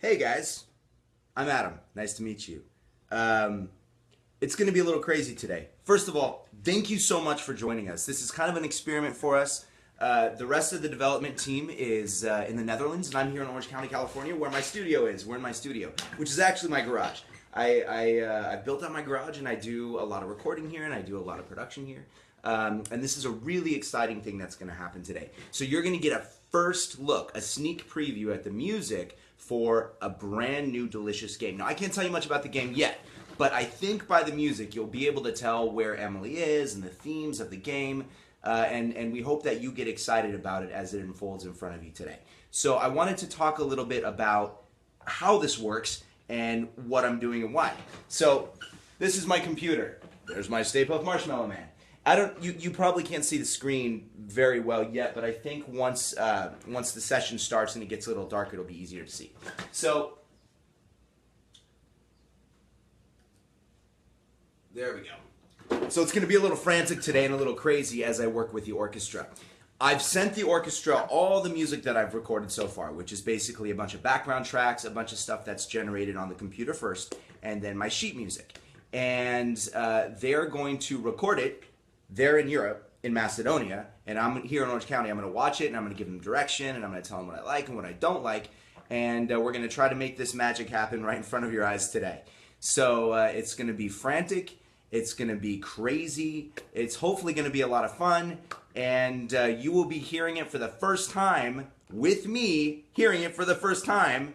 Hey guys, I'm Adam. Nice to meet you. It's going to be a little crazy today. First of all, thank you so much for joining us. This is kind of an experiment for us. The rest of the development team is in the Netherlands, and I'm here in Orange County, California, where my studio is. We're in my studio, which is actually my garage. I built out my garage, and I do a lot of recording here, and I do a lot of production here. And this is a really exciting thing that's going to happen today. So you're going to get a first look, a sneak preview at the music for a brand new delicious game. Now, I can't tell you much about the game yet, but I think by the music you'll be able to tell where Emily is and the themes of the game, and we hope that you get excited about it as it unfolds in front of you today. So I wanted to talk a little bit about how this works and what I'm doing and why. So this is my computer. There's my Stay Puft Marshmallow Man. You probably can't see the screen very well yet, but I think once the session starts and it gets a little dark, it'll be easier to see. So there we go. So it's going to be a little frantic today and a little crazy as I work with the orchestra. I've sent the orchestra all the music that I've recorded so far, which is basically a bunch of background tracks, a bunch of stuff that's generated on the computer first, and then my sheet music. And they're going to record it. They're in Europe, in Macedonia, and I'm here in Orange County. I'm going to watch it, and I'm going to give them direction, and I'm going to tell them what I like and what I don't like, and we're going to try to make this magic happen right in front of your eyes today. So it's going to be frantic, it's going to be crazy, it's hopefully going to be a lot of fun, and you will be hearing it for the first time, with me hearing it for the first time,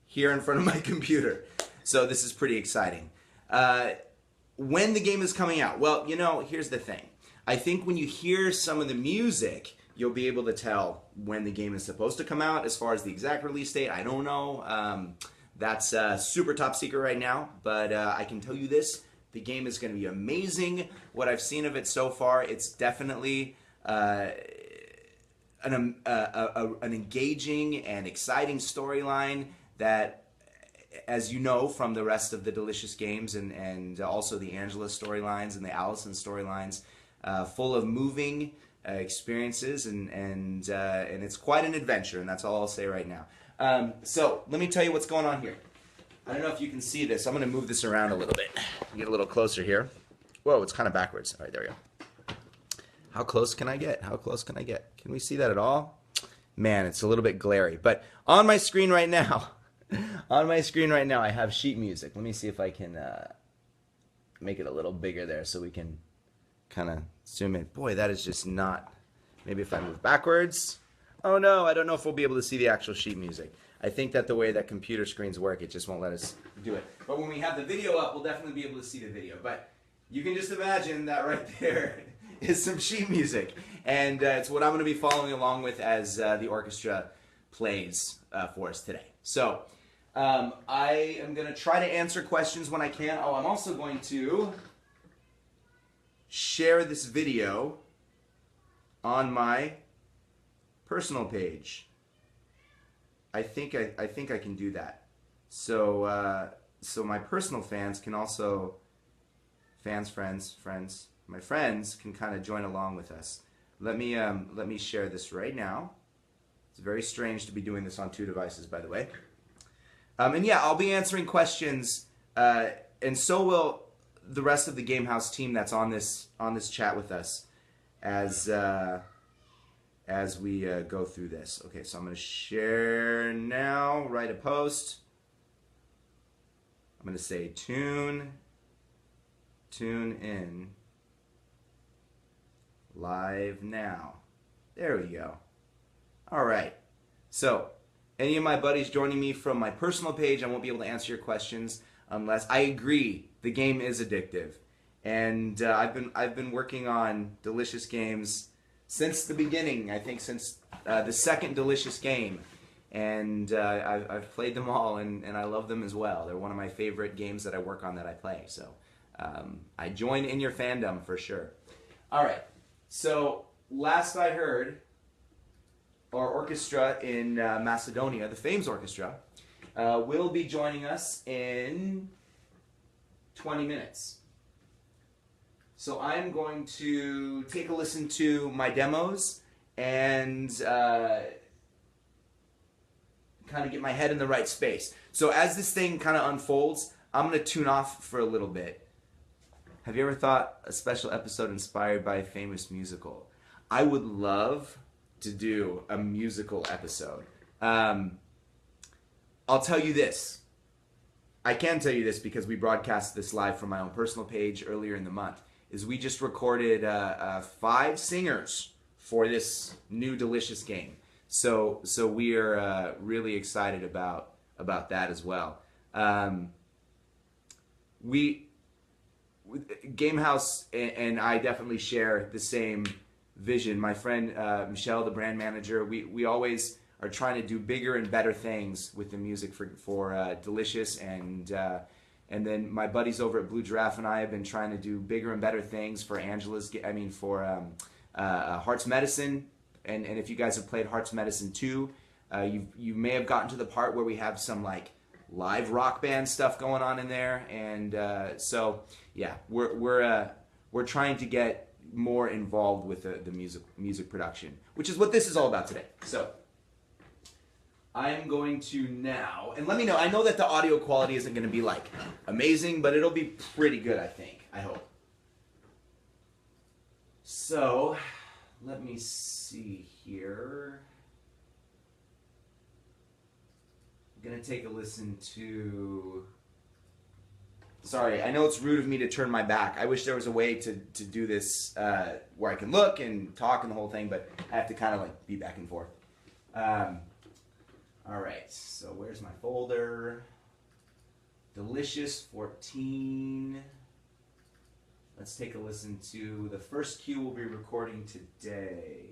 here in front of my computer. So this is pretty exciting. When the game is coming out? Well, you know, here's the thing. I think when you hear some of the music, you'll be able to tell when the game is supposed to come out. As far as the exact release date, I don't know. That's super top secret right now, but I can tell you this. The game is going to be amazing. What I've seen of it so far, it's definitely an engaging and exciting storyline that, as you know from the rest of the Delicious games and also the Angela storylines and the Allison storylines, full of moving experiences and it's quite an adventure, and that's all I'll say right now. So let me tell you what's going on here. I don't know if you can see this. I'm going to move this around a little bit. Get a little closer here. Whoa, it's kind of backwards. All right, there we go. How close can I get? How close can I get? Can we see that at all? Man, it's a little bit glary. But on my screen right now, I have sheet music. Let me see if I can make it a little bigger there so we can kind of zoom in. Boy, that is just not... Maybe if I move backwards. Oh no, I don't know if we'll be able to see the actual sheet music. I think that the way that computer screens work, it just won't let us do it. But when we have the video up, we'll definitely be able to see the video. But you can just imagine that right there is some sheet music. And it's what I'm going to be following along with as the orchestra plays for us today. So... I am going to try to answer questions when I can. Oh, I'm also going to share this video on my personal page. I think I can do that. So so my personal fans can also, my friends can kind of join along with us. Let me share this right now. It's very strange to be doing this on two devices, by the way. And yeah, I'll be answering questions, and so will the rest of the Gamehouse team that's on this chat with us as we go through this. Okay, so I'm going to share now, write a post. I'm going to say tune in, live now. There we go. All right, so... Any of my buddies joining me from my personal page, I won't be able to answer your questions unless... I agree, the game is addictive. And I've been working on Delicious games since the beginning, I think since the second Delicious game. And I've played them all, and I love them as well. They're one of my favorite games that I work on that I play. So I join in your fandom for sure. All right, so last I heard... Our orchestra in Macedonia, the Fames Orchestra, will be joining us in 20 minutes. So I'm going to take a listen to my demos and kind of get my head in the right space. So as this thing kind of unfolds, I'm going to tune off for a little bit. Have you ever thought a special episode inspired by a famous musical? I would love to do a musical episode. I'll tell you this. I can tell you this because we broadcast this live from my own personal page earlier in the month. Is we just recorded 5 singers for this new delicious game. So we are really excited about that as well. Gamehouse and I definitely share the same vision. My friend Michelle, the brand manager, we always are trying to do bigger and better things with the music for Delicious, and then my buddies over at Blue Giraffe and I have been trying to do bigger and better things for Heart's Medicine. And if you guys have played Heart's Medicine 2, you may have gotten to the part where we have some like live rock band stuff going on in there, and so yeah, we're trying to get more involved with the music production, which is what this is all about today. So I'm going to now, and let me know. I know that the audio quality isn't going to be like amazing, but it'll be pretty good, I think. I hope. So let me see here. I'm going to take a listen to... Sorry, I know it's rude of me to turn my back. I wish there was a way to do this where I can look and talk and the whole thing, but I have to kind of like be back and forth. All right, so where's my folder? Delicious 14. Let's take a listen to the first cue we'll be recording today.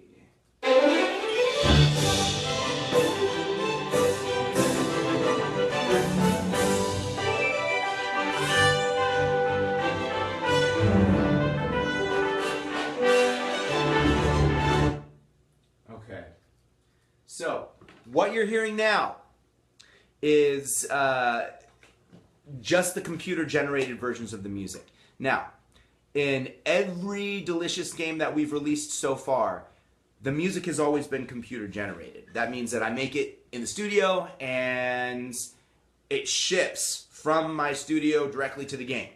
Okay, so what you're hearing now is just the computer-generated versions of the music. Now, in every Delicious game that we've released so far, the music has always been computer-generated. That means that I make it in the studio and it ships from my studio directly to the game.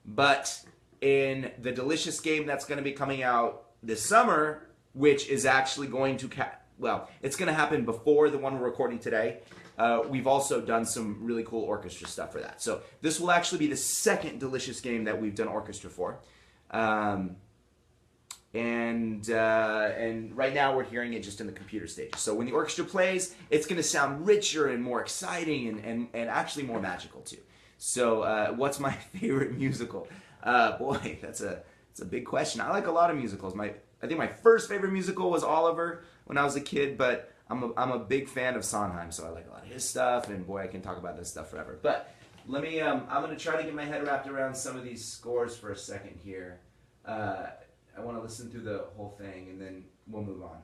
But in the Delicious game that's going to be coming out this summer, which is actually going to... it's going to happen before the one we're recording today. We've also done some really cool orchestra stuff for that. So this will actually be the second Delicious game that we've done orchestra for. And right now we're hearing it just in the computer stage. So when the orchestra plays, it's going to sound richer and more exciting and actually more magical too. So what's my favorite musical? Boy, that's a big question. I like a lot of musicals. I think my first favorite musical was Oliver when I was a kid, but I'm a big fan of Sondheim, so I like a lot of his stuff, and boy, I can talk about this stuff forever. But let me, I'm going to try to get my head wrapped around some of these scores for a second here. I want to listen through the whole thing, and then we'll move on.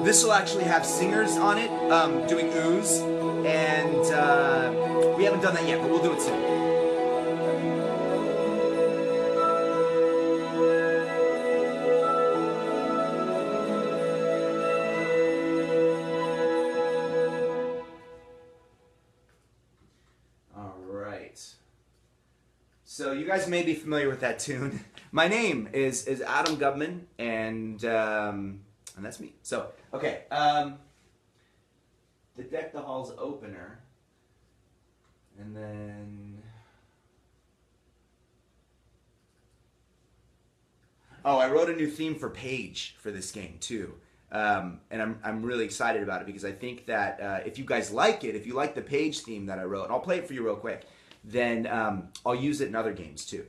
This will actually have singers on it doing oohs, and we haven't done that yet, but we'll do it soon. All right. So you guys may be familiar with that tune. My name is Adam Gubman, and that's me. So, okay, the Deck the Halls opener, and then, oh, I wrote a new theme for Paige for this game too, and I'm really excited about it because I think that if you guys like it, if you like the Paige theme that I wrote, and I'll play it for you real quick, then I'll use it in other games too.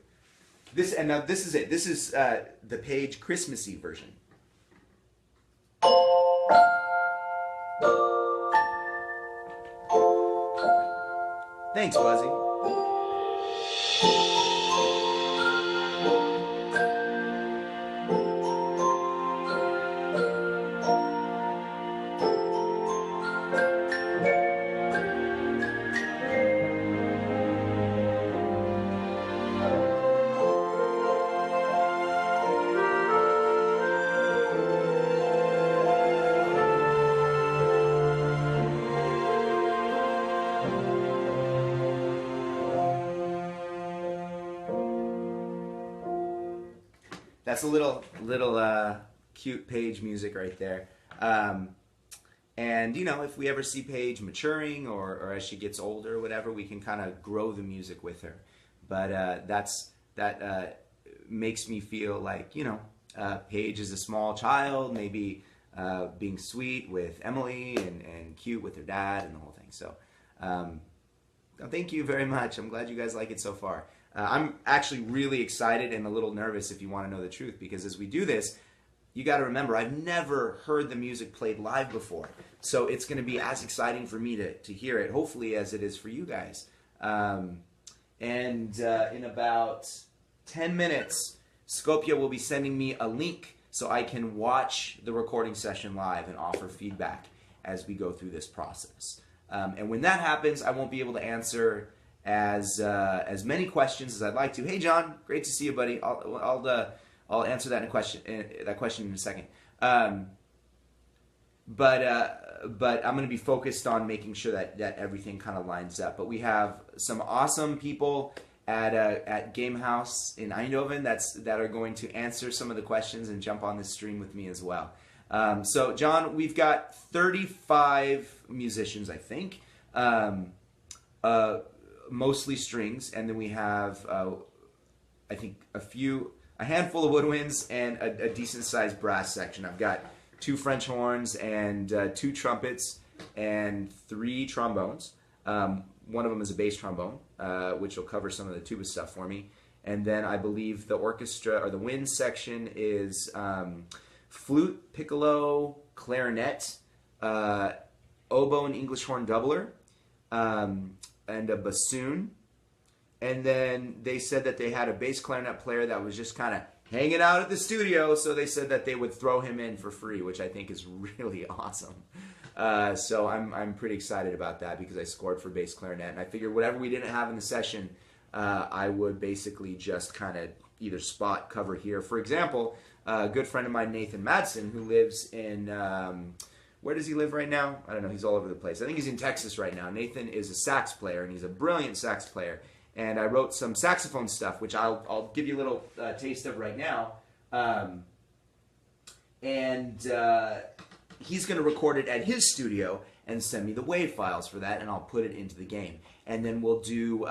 Now this is it. This is the Paige Christmassy version. Thanks, Buzzy. That's a little cute Paige music right there. And you know, if we ever see Paige maturing or as she gets older or whatever, we can kind of grow the music with her. But that makes me feel like, you know, Paige is a small child, maybe being sweet with Emily and cute with her dad and the whole thing. So thank you very much. I'm glad you guys like it so far. I'm actually really excited and a little nervous, if you want to know the truth, because as we do this, you got to remember, I've never heard the music played live before. So it's going to be as exciting for me to hear it, hopefully, as it is for you guys. In about 10 minutes, Skopje will be sending me a link so I can watch the recording session live and offer feedback as we go through this process. And when that happens, I won't be able to answer as many questions as I'd like to. Hey, John, great to see you, buddy. I'll answer that question in a second. But I'm going to be focused on making sure that everything kind of lines up. But we have some awesome people at Game House in Eindhoven that are going to answer some of the questions and jump on this stream with me as well. So, John, we've got 35 musicians, I think, mostly strings, and then we have, I think, a handful of woodwinds and a decent-sized brass section. I've got 2 French horns and 2 trumpets and 3 trombones. One of them is a bass trombone, which will cover some of the tuba stuff for me. And then I believe the orchestra, or the wind section, is flute, piccolo, clarinet, oboe and English horn doubler, and a bassoon. And then they said that they had a bass clarinet player that was just kind of hanging out at the studio, so they said that they would throw him in for free, which I think is really awesome. So I'm pretty excited about that because I scored for bass clarinet, and I figured whatever we didn't have in the session, I would basically just kind of either spot cover here. For example, a good friend of mine, Nathan Madsen, who lives in, where does he live right now? I don't know, he's all over the place. I think he's in Texas right now. Nathan is a sax player, and he's a brilliant sax player. And I wrote some saxophone stuff, which I'll give you a little taste of right now. He's going to record it at his studio and send me the WAV files for that, and I'll put it into the game. And then we'll do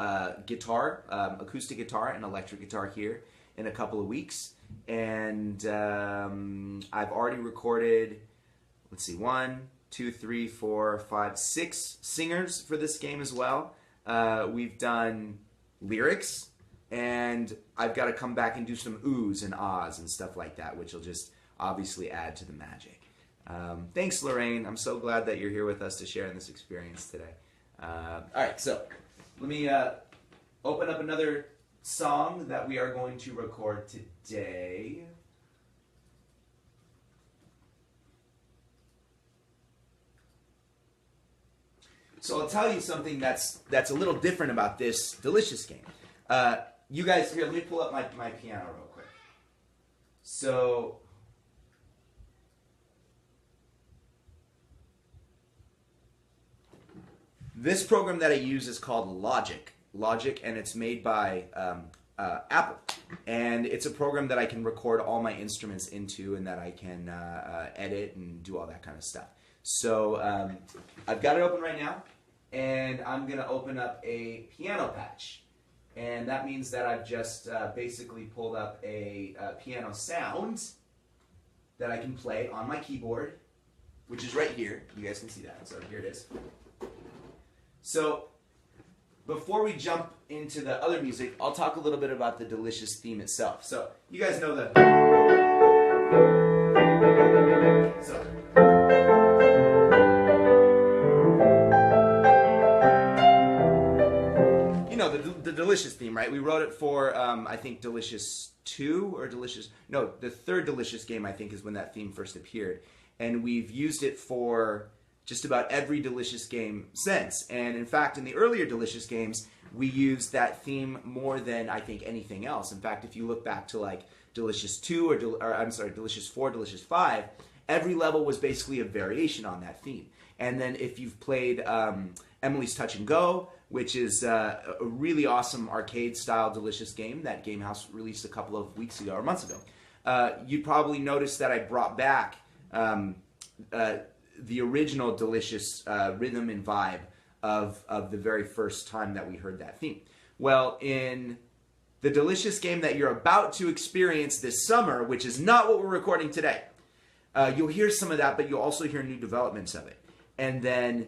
guitar, acoustic guitar and electric guitar here in a couple of weeks. And I've already recorded, let's see, 1, 2, 3, 4, 5, 6 singers for this game as well. We've done lyrics, and I've got to come back and do some oohs and ahs and stuff like that, which will just obviously add to the magic. Thanks, Lorraine. I'm so glad that you're here with us to share in this experience today. All right, so let me open up another song that we are going to record today. So I'll tell you something that's a little different about this delicious game. You guys, here, let me pull up my piano real quick. So this program that I use is called Logic, and it's made by Apple. And it's a program that I can record all my instruments into, and that I can edit and do all that kind of stuff. So I've got it open right now, and I'm going to open up a piano patch. And that means that I've just basically pulled up a piano sound that I can play on my keyboard, which is right here. You guys can see that. So here it is. So before we jump into the other music, I'll talk a little bit about the delicious theme itself. So you guys know the... So... you know, the Delicious theme, right? We wrote it for, I think, Delicious 2 or Delicious... No, the third Delicious game, I think, is when that theme first appeared. And we've used it for just about every Delicious game since. And in fact, in the earlier Delicious games, we used that theme more than, I think, anything else. In fact, if you look back to, like, Delicious 2 or I'm sorry, Delicious 4, Delicious 5, every level was basically a variation on that theme. And then if you've played Emily's Touch and Go, which is a really awesome arcade-style Delicious game that Gamehouse released a couple of weeks ago or months ago, you'd probably notice that I brought back the original Delicious rhythm and vibe of the very first time that we heard that theme. Well, in the Delicious game that you're about to experience this summer, which is not what we're recording today, you'll hear some of that, but you'll also hear new developments of it. And then,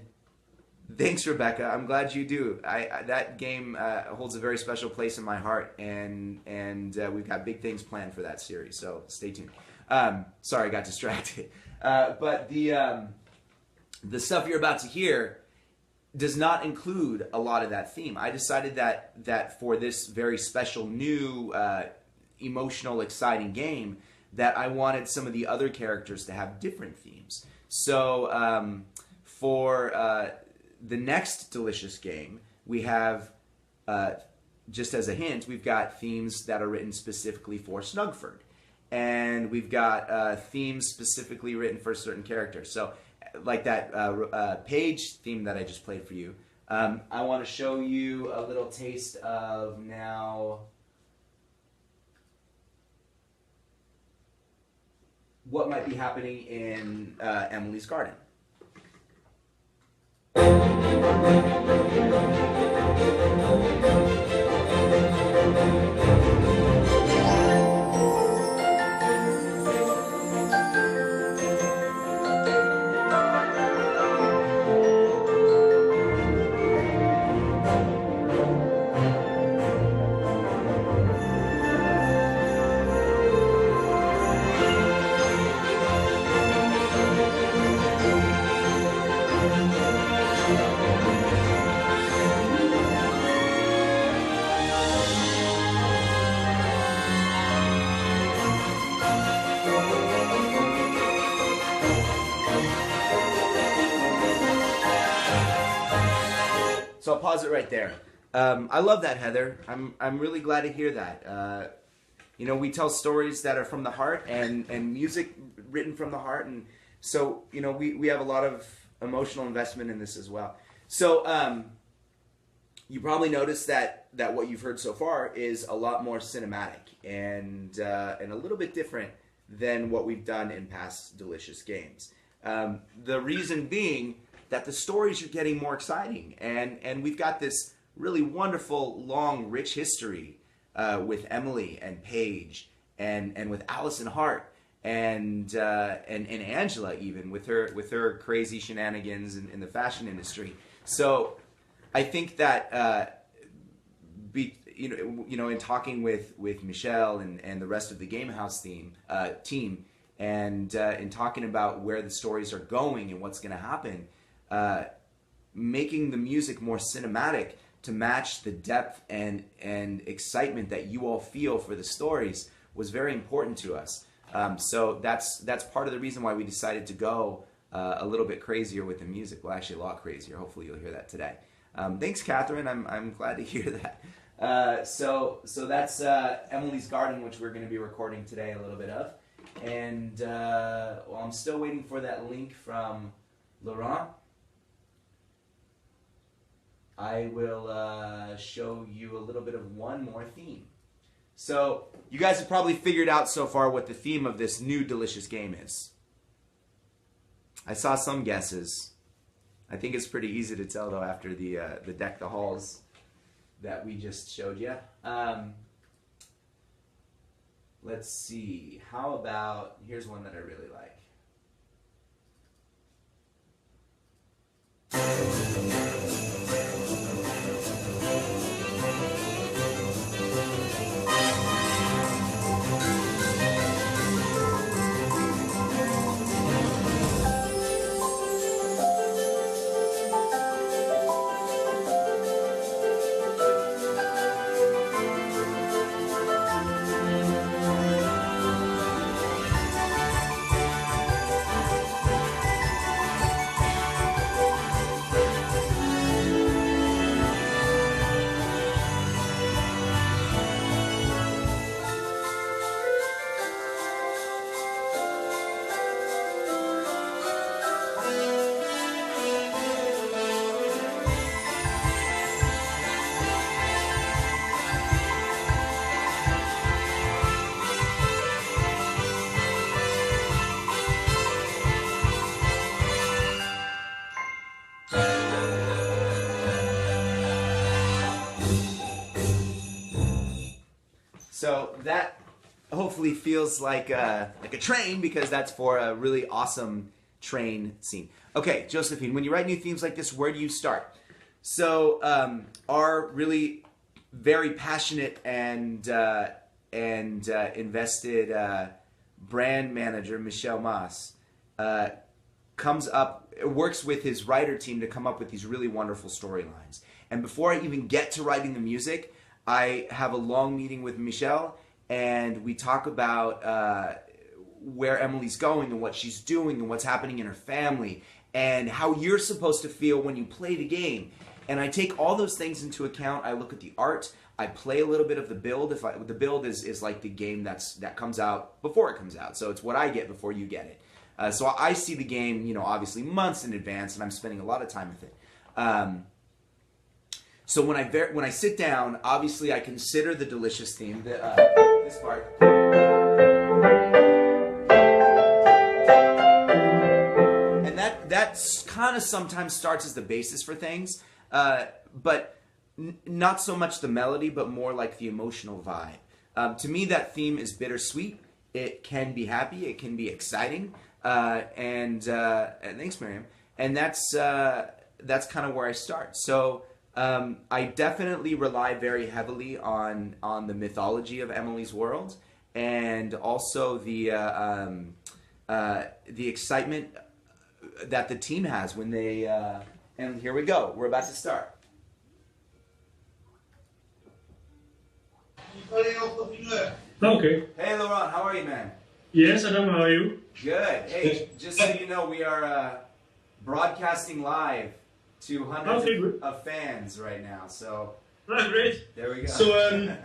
thanks, Rebecca. I'm glad you do. That game holds a very special place in my heart, and we've got big things planned for that series. So stay tuned. Sorry, I got distracted. But the stuff you're about to hear does not include a lot of that theme. I decided that for this very special new emotional, exciting game, that I wanted some of the other characters to have different themes. So for the next Delicious game, we have, just as a hint, we've got themes that are written specifically for Snugford. And we've got themes specifically written for certain characters. So, like that Paige theme that I just played for you, I want to show you a little taste of now what might be happening in Emily's Garden. So I'll pause it right there. I love that, Heather. I'm really glad to hear that. You know, we tell stories that are from the heart and music written from the heart, and so you know we have a lot of emotional investment in this as well. So you probably noticed that what you've heard so far is a lot more cinematic and a little bit different than what we've done in past Delicious games. The reason being that the stories are getting more exciting, and we've got this really wonderful, long, rich history with Emily and Paige, and with Allison Hart, and Angela, even with her crazy shenanigans in the fashion industry. So I think that in talking with Michelle and the rest of the Gamehouse team, and in talking about where the stories are going and what's going to happen, making the music more cinematic to match the depth and excitement that you all feel for the stories was very important to us. So that's part of the reason why we decided to go a little bit crazier with the music. Well, actually, a lot crazier. Hopefully, you'll hear that today. Thanks, Catherine. I'm glad to hear that. So that's Emily's Garden, which we're going to be recording today a little bit of. And well, I'm still waiting for that link from Laurent. I will show you a little bit of one more theme. So you guys have probably figured out so far what the theme of this new Delicious game is. I saw some guesses. I think it's pretty easy to tell, though, after the Deck the Halls that we just showed you. Let's see. How about, here's one that I really like. So that hopefully feels like a train, because that's for a really awesome train scene. Okay, Josephine, when you write new themes like this, where do you start? So our really very passionate and invested brand manager, Michel Mas, works with his writer team to come up with these really wonderful storylines. And before I even get to writing the music, I have a long meeting with Michel, and we talk about where Emily's going and what she's doing and what's happening in her family and how you're supposed to feel when you play the game. And I take all those things into account. I look at the art. I play a little bit of the build. The build is like the game that comes out before it comes out. So it's what I get before you get it. So I see the game, obviously months in advance, and I'm spending a lot of time with it. So when I sit down, obviously I consider the delicious theme, this part. And that's kind of sometimes starts as the basis for things, but not so much the melody, but more like the emotional vibe. To me, that theme is bittersweet. It can be happy, it can be exciting, and thanks, Miriam. And that's kind of where I start. So I definitely rely very heavily on the mythology of Emily's world, and also the excitement that the team has when they. And here we go. We're about to start. Okay. Hey, Laurent, how are you, man? Yes, Adam, how are you? Good. Hey, just so you know, we are broadcasting live to hundreds of fans right now. So, Great. There we go. So,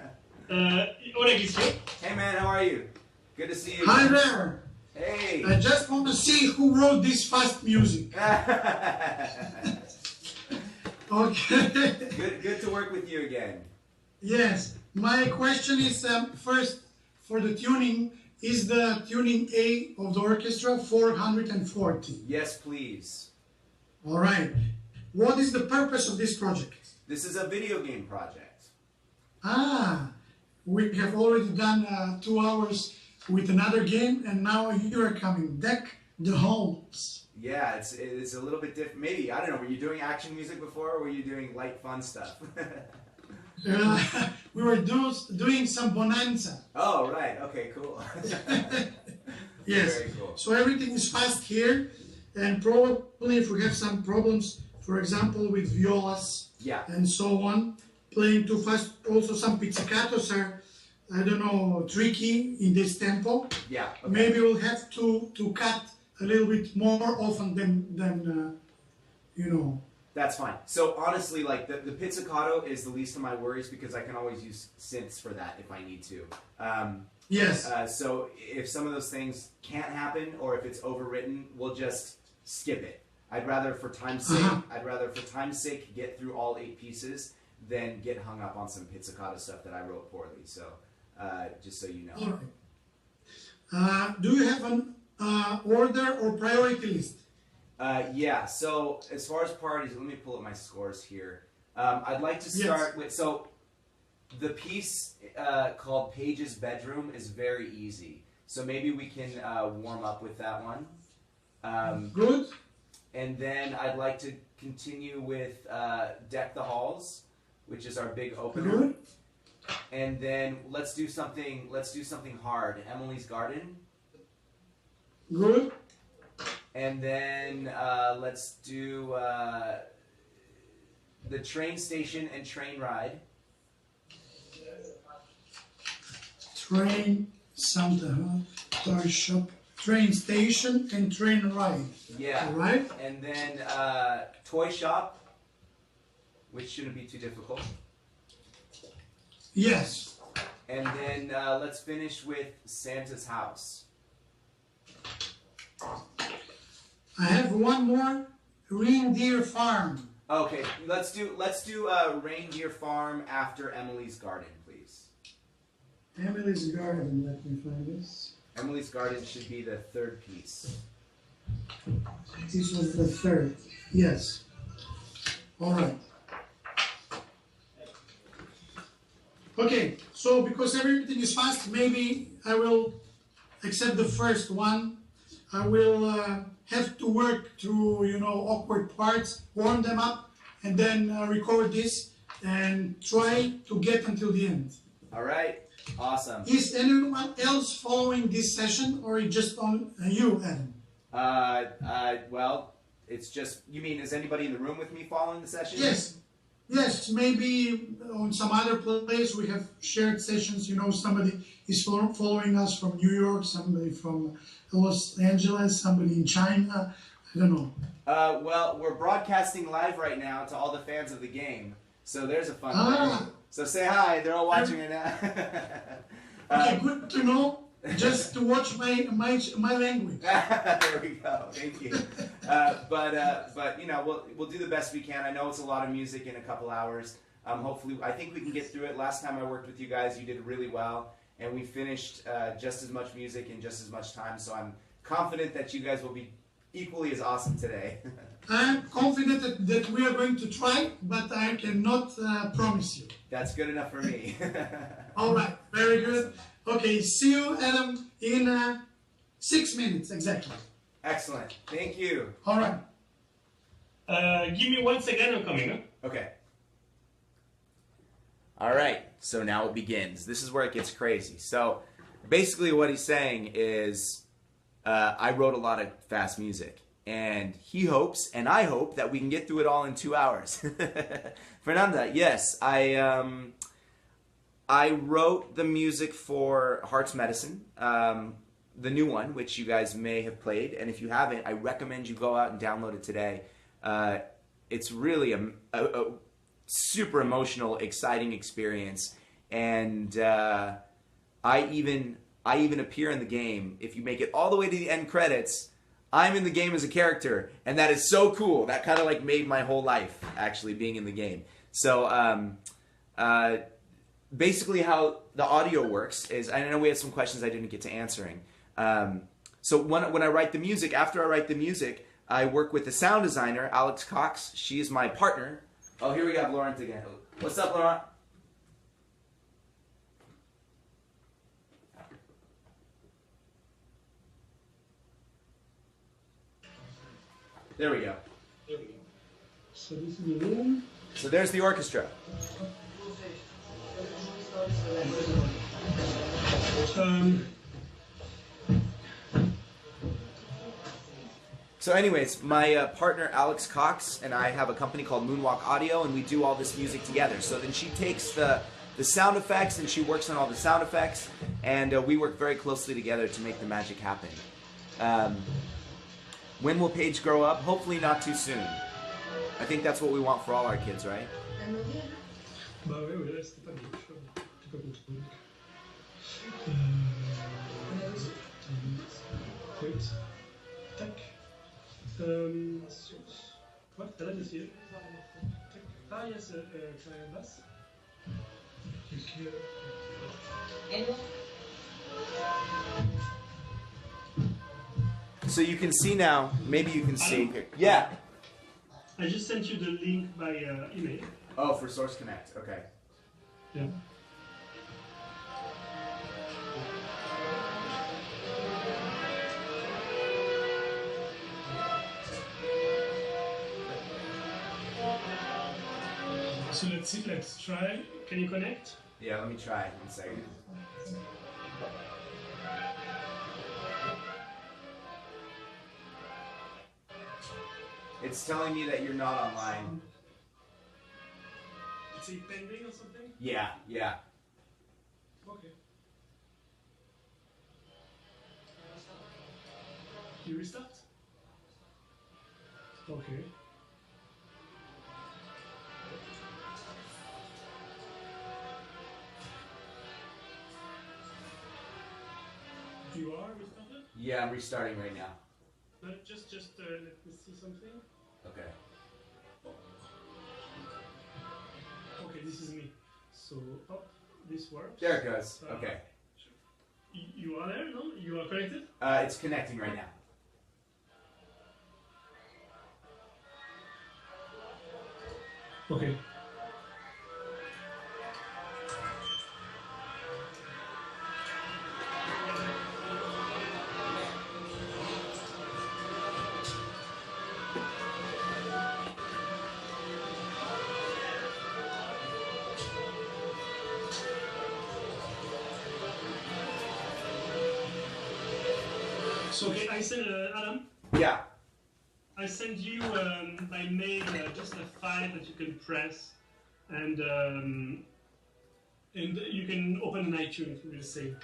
Oleg is here. Hey, man, how are you? Good to see you. Hi there. Hey. I just want to see who wrote this fast music. Okay. Good to work with you again. Yes. My question is, first, for the tuning, is the tuning A of the orchestra 440? Yes, please. All right. What is the purpose of this project? This is a video game project. We have already done 2 hours with another game, and now you are coming. Deck the halls. Yeah, it's a little bit different. Maybe, I don't know, were you doing action music before, or were you doing light, fun stuff? We were doing some bonanza. Oh, right. Okay, cool. Yes. Very cool. So everything is fast here, and probably if we have some problems, for example, with violas and so on, playing too fast. Also, some pizzicatos are, I don't know, tricky in this tempo. Yeah. Okay. Maybe we'll have to cut a little bit more often than That's fine. So honestly, like the pizzicato is the least of my worries, because I can always use synths for that if I need to. Yes. So if some of those things can't happen, or if it's overwritten, we'll just skip it. I'd rather for time's sake get through all 8 pieces than get hung up on some pizzicato stuff that I wrote poorly. So just so you know. All right. Do you have an order or priority list? Yeah, so as far as priorities, let me pull up my scores here. I'd like to start with, so the piece called Paige's Bedroom is very easy. So maybe we can warm up with that one. Good. And then I'd like to continue with Deck the Halls, which is our big opener. Good. And then let's do something hard. Emily's Garden. Good. And then let's do the Train Station and Train Ride. Train, Santa Toy Shop, Train Station, and Train Ride. Yeah. All right. And then Toy Shop, which shouldn't be too difficult. Yes. And then let's finish with Santa's House. I have one more, Reindeer Farm. Okay, let's do Reindeer Farm after Emily's Garden, please. Emily's Garden, let me find this. Emily's Garden should be the 3rd piece. This was the 3rd. Yes. All right. Okay, so because everything is fast, maybe I will accept the first one. I will have to work through, awkward parts, warm them up, and then record this and try to get until the end. All right. Awesome. Is anyone else following this session, or just on you, Adam? Well, it's just, you mean, is anybody in the room with me following the session? Yes. Yes, maybe on some other place we have shared sessions. Somebody is following us from New York, somebody from Los Angeles, somebody in China. I don't know. Well, we're broadcasting live right now to all the fans of the game. So there's a fun thing. So say hi. They're all watching it now. Okay, good to know. Just to watch my language. There we go. Thank you. But we'll do the best we can. I know it's a lot of music in a couple hours. Hopefully, I think we can get through it. Last time I worked with you guys, you did really well, and we finished just as much music in just as much time. So I'm confident that you guys will be equally as awesome today. I'm confident that we are going to try, but I cannot promise you. That's good enough for me. All right, very good. Okay, see you, Adam, in 6 minutes exactly. Excellent. Thank you. All right. Give me 1 second, I'm coming. Huh? Okay. All right. So now it begins. This is where it gets crazy. So basically what he's saying is I wrote a lot of fast music. And he hopes, and I hope, that we can get through it all in 2 hours. Fernanda, yes, I wrote the music for Heart's Medicine, the new one, which you guys may have played. And if you haven't, I recommend you go out and download it today. It's really a super emotional, exciting experience. And I even appear in the game. If you make it all the way to the end credits, I'm in the game as a character, and that is so cool. That kind of like made my whole life, actually, being in the game. So basically how the audio works is, I know we had some questions I didn't get to answering. So when I write the music, after I write the music, I work with the sound designer, Alex Cox. She is my partner. Oh, here we got Laurent again. What's up, Laurent? There we go. So this is the room. So there's the orchestra. So anyways, my partner Alex Cox and I have a company called Moonwalk Audio, and we do all this music together. So then she takes the sound effects and she works on all the sound effects, and we work very closely together to make the magic happen. When will Paige grow up? Hopefully not too soon. I think that's what we want for all our kids, right? Bah ouais, ouais, là c'était pas bien. J'ai pas contrôlé. Wait. Tac. Source. What? T'as là d'essayer. Tac. Ah yes, bass. So you can see now, maybe you can see. Yeah. I just sent you the link by email. Oh, for Source Connect. Okay. Yeah. So let's see, let's try. Can you connect? Yeah, let me try. 1 second. It's telling me that you're not online. Is it pending or something? Yeah, yeah. Okay. You restart? Okay. You are restarted? Yeah, I'm restarting right now. No, just let me see something. Okay. Okay, this is me. So, up, this works. There it goes. Okay. You are there, no? You are connected? It's connecting right now. Okay. Okay, I send Adam. Yeah. I send you by mail just a file that you can press, and you can open an iTunes. It will be the same.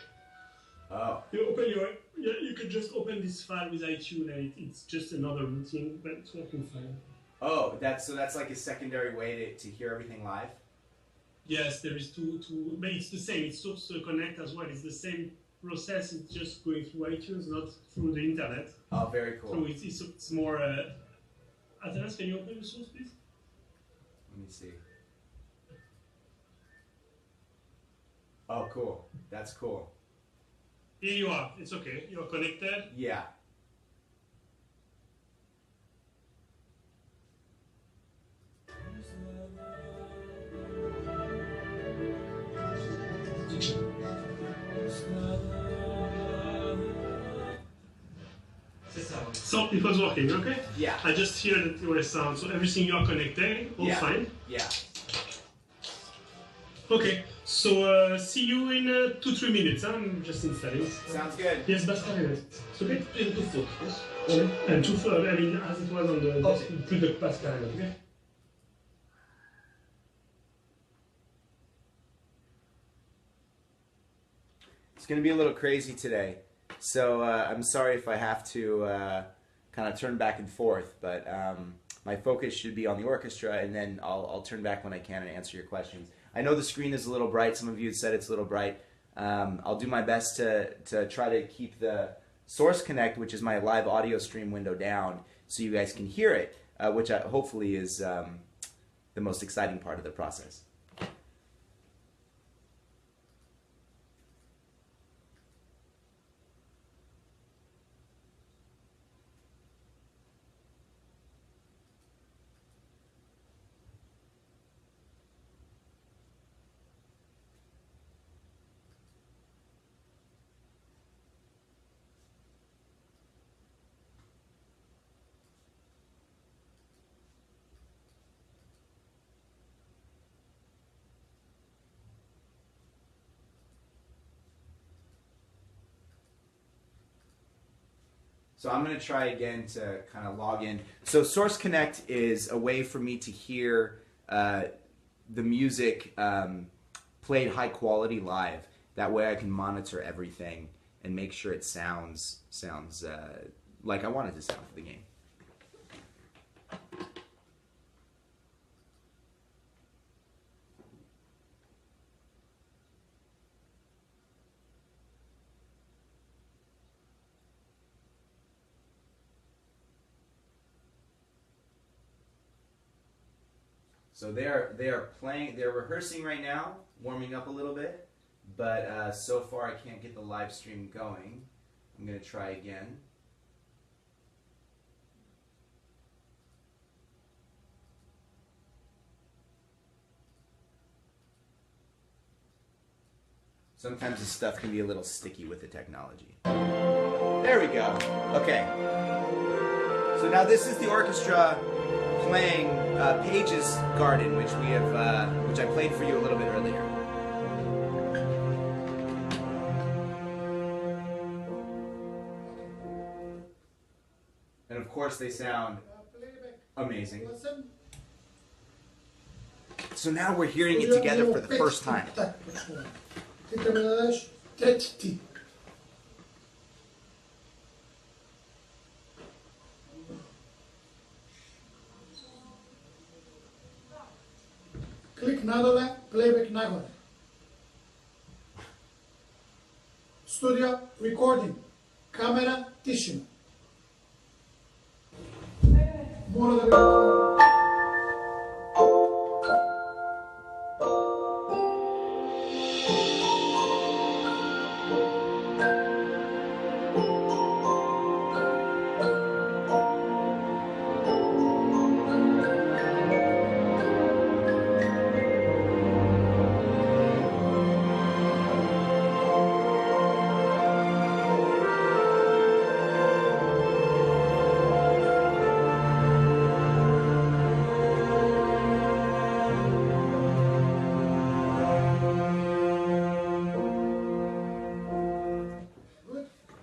Oh. You can just open this file with iTunes, and it's just another routine, but it's working fine. Oh, that's like a secondary way to hear everything live? Yes, there is two, but it's the same. It's supposed to connect as well. It's the same process. It's just going through iTunes, not through the internet. Oh, very cool. So it's more. Athanas, can you open the source, please? Let me see. Oh, cool. That's cool. Here you are. It's okay. You're connected. Yeah. So it was working, okay? Yeah. I just hear that your sound, so everything you are connected, all fine. Yeah. Okay, so see you in 2-3 minutes. I'm just installing. Sounds good. Yes, basta minutes. It's okay? And 2 foot, yes? And 2 foot, I mean, as it was on the plus de Pascal, okay? It's going to be a little crazy today, so I'm sorry if I have to kind of turn back and forth, but my focus should be on the orchestra, and then I'll turn back when I can and answer your questions. I know the screen is a little bright. Some of you had said it's a little bright. I'll do my best to try to keep the Source Connect, which is my live audio stream window, down so you guys can hear it, which hopefully is the most exciting part of the process. So I'm going to try again to kind of log in. So Source Connect is a way for me to hear the music played high quality live. That way I can monitor everything and make sure it sounds like I want it to sound for the game. So they are playing, they're rehearsing right now, warming up a little bit, but so far I can't get the live stream going. I'm going to try again. Sometimes this stuff can be a little sticky with the technology. There we go. Okay. So now this is the orchestra playing Page's Garden, which we have, which I played for you a little bit earlier. And of course they sound amazing. So now we're hearing it together for the first time. Click nadole, playback nagore. Studio recording. Camera tissue.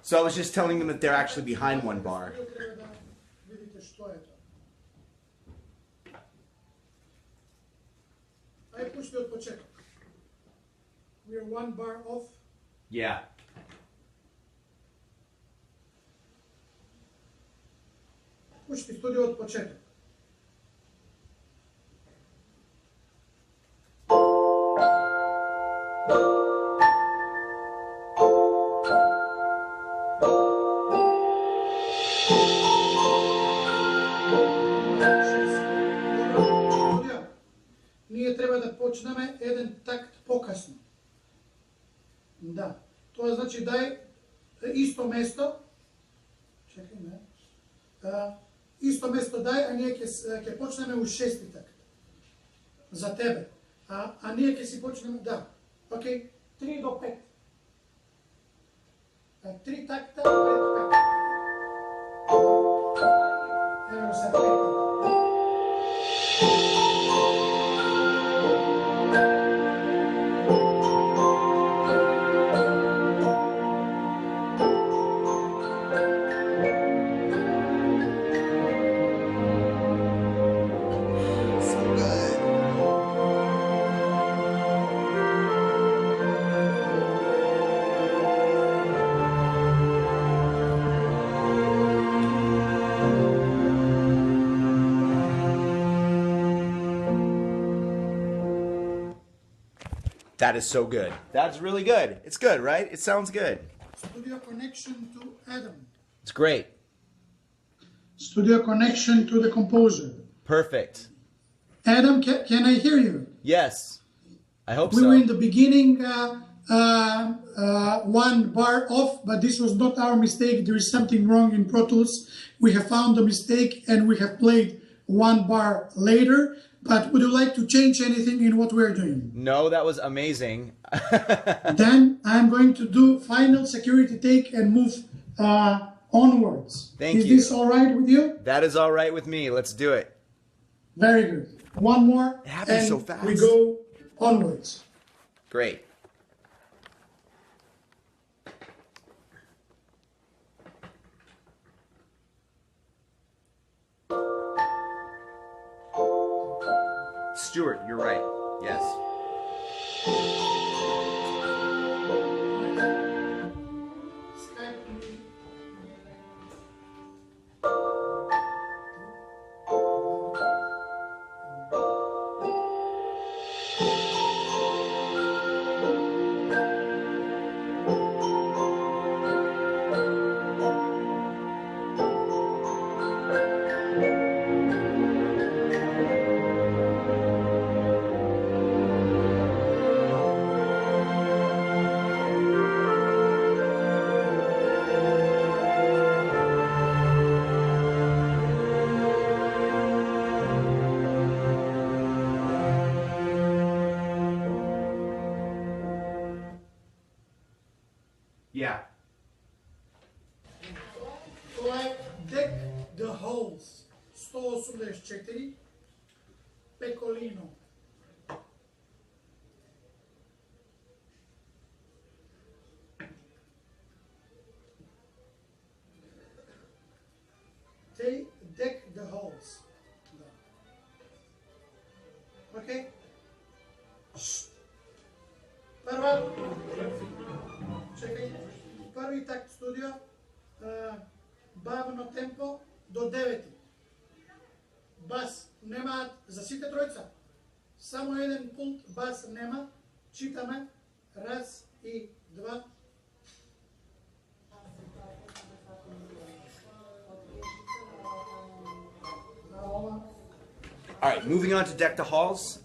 So I was just telling them that they're actually behind one bar. Treba da vidite što je to. Aj pušti od početka. We're one bar off. Yeah. Pušti studio od početka. Ние треба да почнеме еден такт покасно. Да. Тоа значи дај исто место. Чекај, не. Исто место дај, а ние ќе почнеме у шести такт. За тебе. А ние ќе си почнеме, да. Океј, 3 до 5. 3 такта, 5 такта. Ево го сега 5. That is so good. That's really good. It's good, right? It sounds good. Studio connection to Adam. It's great. Studio connection to the composer. Perfect. Adam, can I hear you? Yes. I hope We so. were in the beginning one bar off, but this was not our mistake. There is something wrong in Pro Tools. We have found the mistake and we have played one bar later. But would you like to change anything in what we're doing? No, that was amazing. Then I'm going to do final security take and move onwards. Thank Is you. this all right with you? That is all right with me. Let's do it. Very good. One more. It happens and so fast. we go onwards. Great. Stuart, you're right. Yes. Yeah. Like deck the holes. 184. Pecolino. They deck the holes. Okay? Първа. Чекай. Първи такт студио. Бавно темпо до 9. Бас нема за сите тројца. Само еден пулт бас нема. Читаме. Раз и два. All right, moving on to Deck the Halls.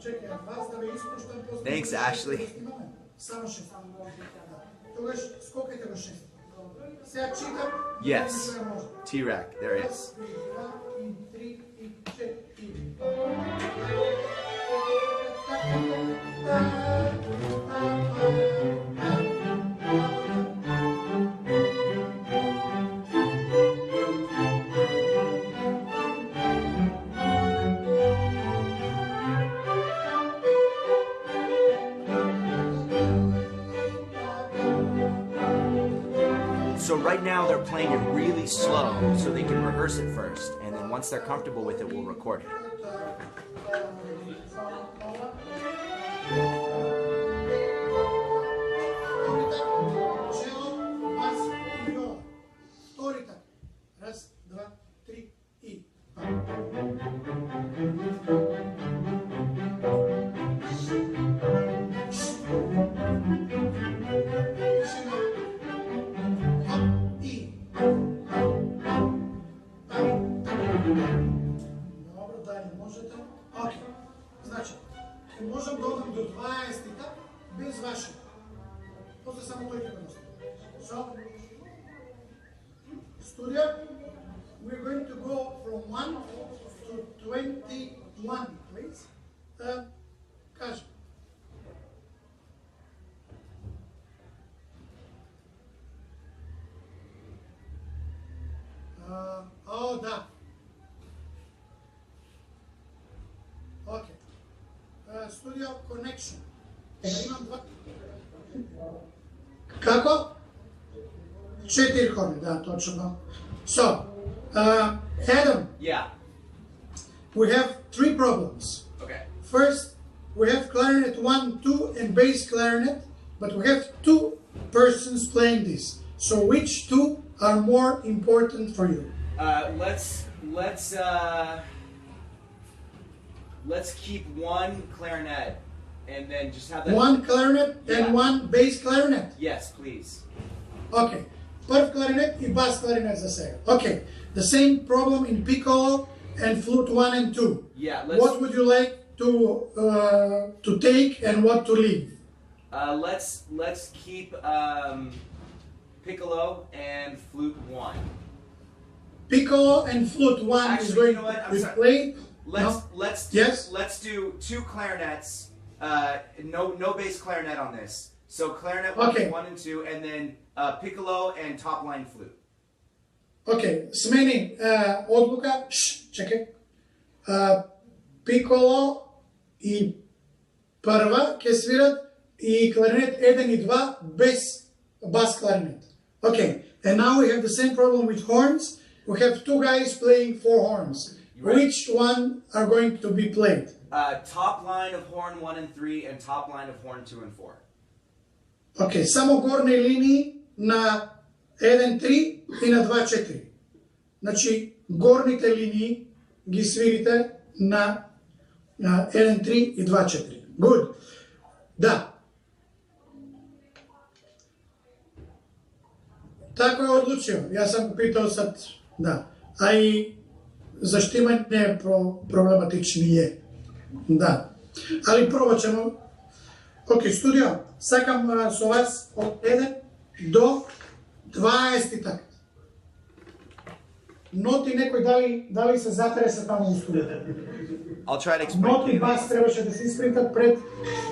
Чекай, бас да ве испуштам после. Thanks, Ashley. Само 6. Тогаш скокайте до 6. Сега читам. Yes. T-Rack, there it is. Раз, и два, и три, и четири. So right now they're playing it really slow so they can rehearse it first, and then once they're comfortable with it, we'll record it. Раз, два, три и... Dobro, dalje možete. Ok, znači, možem da odam do 20-ика без вашето. После само тој ќе го настави. So, studio, we're going to go from 1 to 21, please. Кажи. Да. Okay. Studio connection. Имам два. Како? 4 хорни, да, точно. So, Adam. Yeah. We have 3 problems. Okay. First, we have clarinet 1, 2, and bass clarinet, but we have 2 persons playing this. So, which 2 are more important for you? Let's keep 1 clarinet, and then just have that. 1 clarinet and 1 bass clarinet. Yes, please. Okay. Perf clarinet и бас clarinet за сега. Okay. The same problem in piccolo and flute 1 and 2. Yeah. What would you like to take and what to leave? Let's keep piccolo and flute 1. Piccolo and flute 1 Actually, is going you know what? I'm to be sorry. played. Let's do 2 clarinets. No bass clarinet on this. So clarinet 1 and 2, and then piccolo and top line flute. Okay, смени одлука. Чекай. Piccolo и прва ќе свират и кларинет 1 и 2 без бас clarinet. Okay, and now we have the same problem with horns. We have 2 guys playing 4 horns. Right. Which one are going to be played? Top line of horn 1 and 3 and top line of horn 2 and 4. Okay, само горни линии на 1-3 и на 2-4. Значи, горните линии ги свирите на 1-3 и 2-4. Good. Да. Тако е одлучио. Јас сам го питал сад, да. А и заштима не е проблематичнije. Да. Али пробачемо. Океј, студио, сакам со вас од 1 до 20 такт. Ноти некој дали се затереса таму во студио. I'll try to explain. Ноти бас требаше да се испринтат пред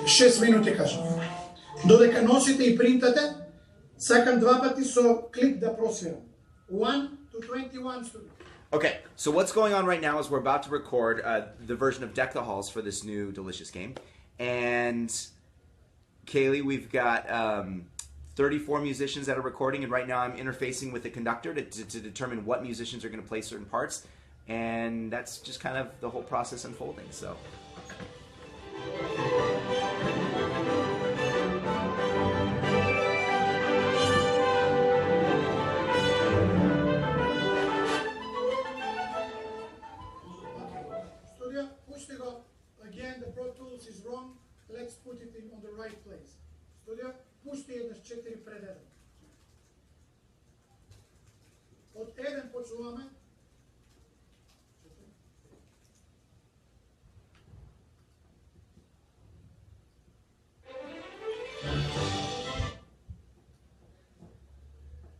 6 минути, кажам. Додека носите и принтате, сакам 2 пати со клик да просвирам. 1 to 21 studio. Okay, so what's going on right now is we're about to record the version of Deck the Halls for this new delicious game. And Kaylee, we've got 34 musicians that are recording, and right now I'm interfacing with the conductor to determine what musicians are going to play certain parts. And that's just kind of the whole process unfolding, so. Again, the Pro Tools is wrong. Let's put it on the right place. Studio, пушти еднаш 4 пред 1. Од 1 почуваме.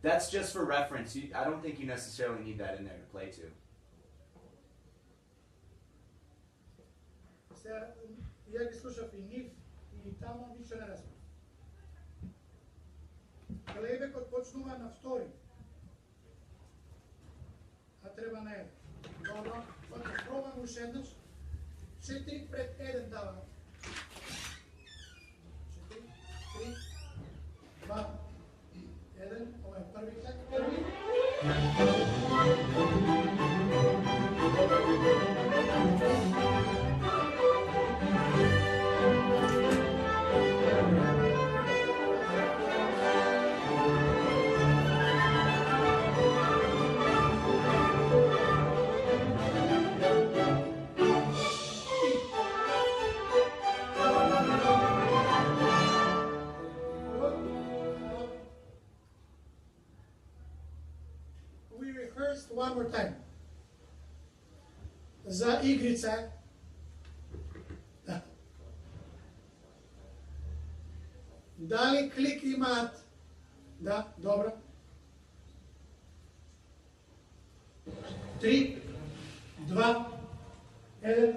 That's just for reference. I don't think you necessarily need that in there to play to. Ја ги слушав и нив, и тамо ништо не разбрав. Плейбекот почнува на 2. А треба на 1. Добро, пробам уште еднаш. 4 пред 1 дава. 4, 3, 2, 1, ова е први так. one more time. За игрица. Да. Дали клик имат? Да, добро. 3, 2, 1.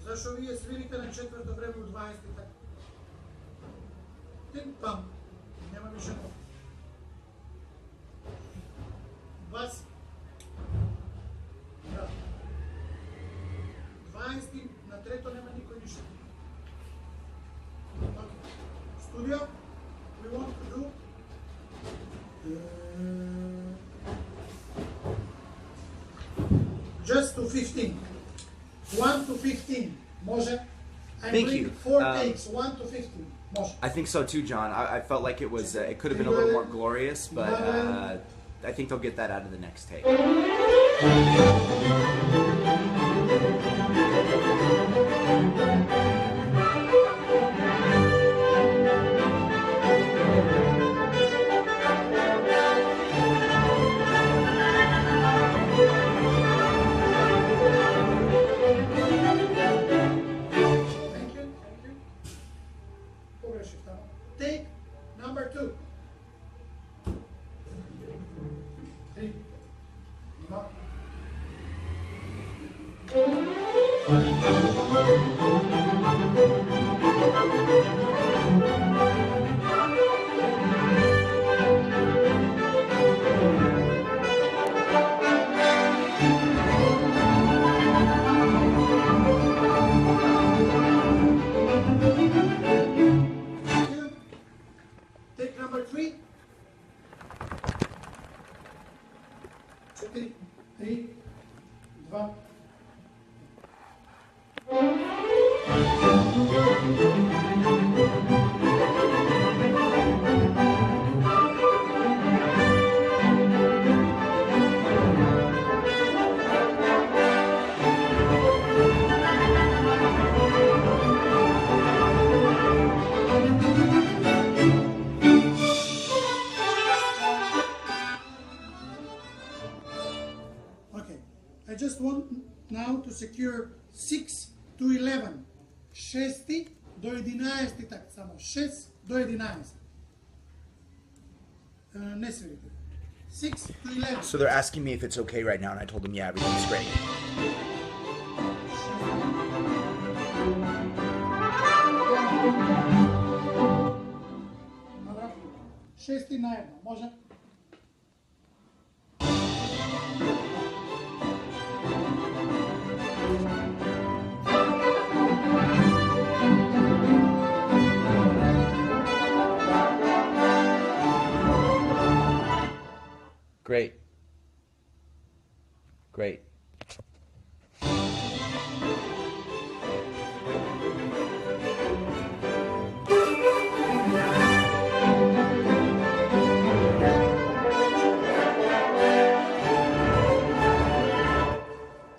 Защо вие свирите на четвърто време от 20 така? Тим пам. Няма више нов. Бас. Да. 20 на трето няма никой нищо. Студио. We want to do just to 15. 1 to 15. Може. Thank you. 4 takes, 1 to 15. Може. I think so too, John. I felt like it was it could have been a little more glorious, but I think they'll get that out of the next take. Take number 2. 3. Take number 3. 4, 3, 2. Okay, I just want now to secure 6 to 11. 6 до 11 так само. 6 до 11. Не свирите. 6 to 11. So they're asking me if it's okay right now, and I told them, yeah, everything's great. Добре. 6 на 1. Може? Great. Great.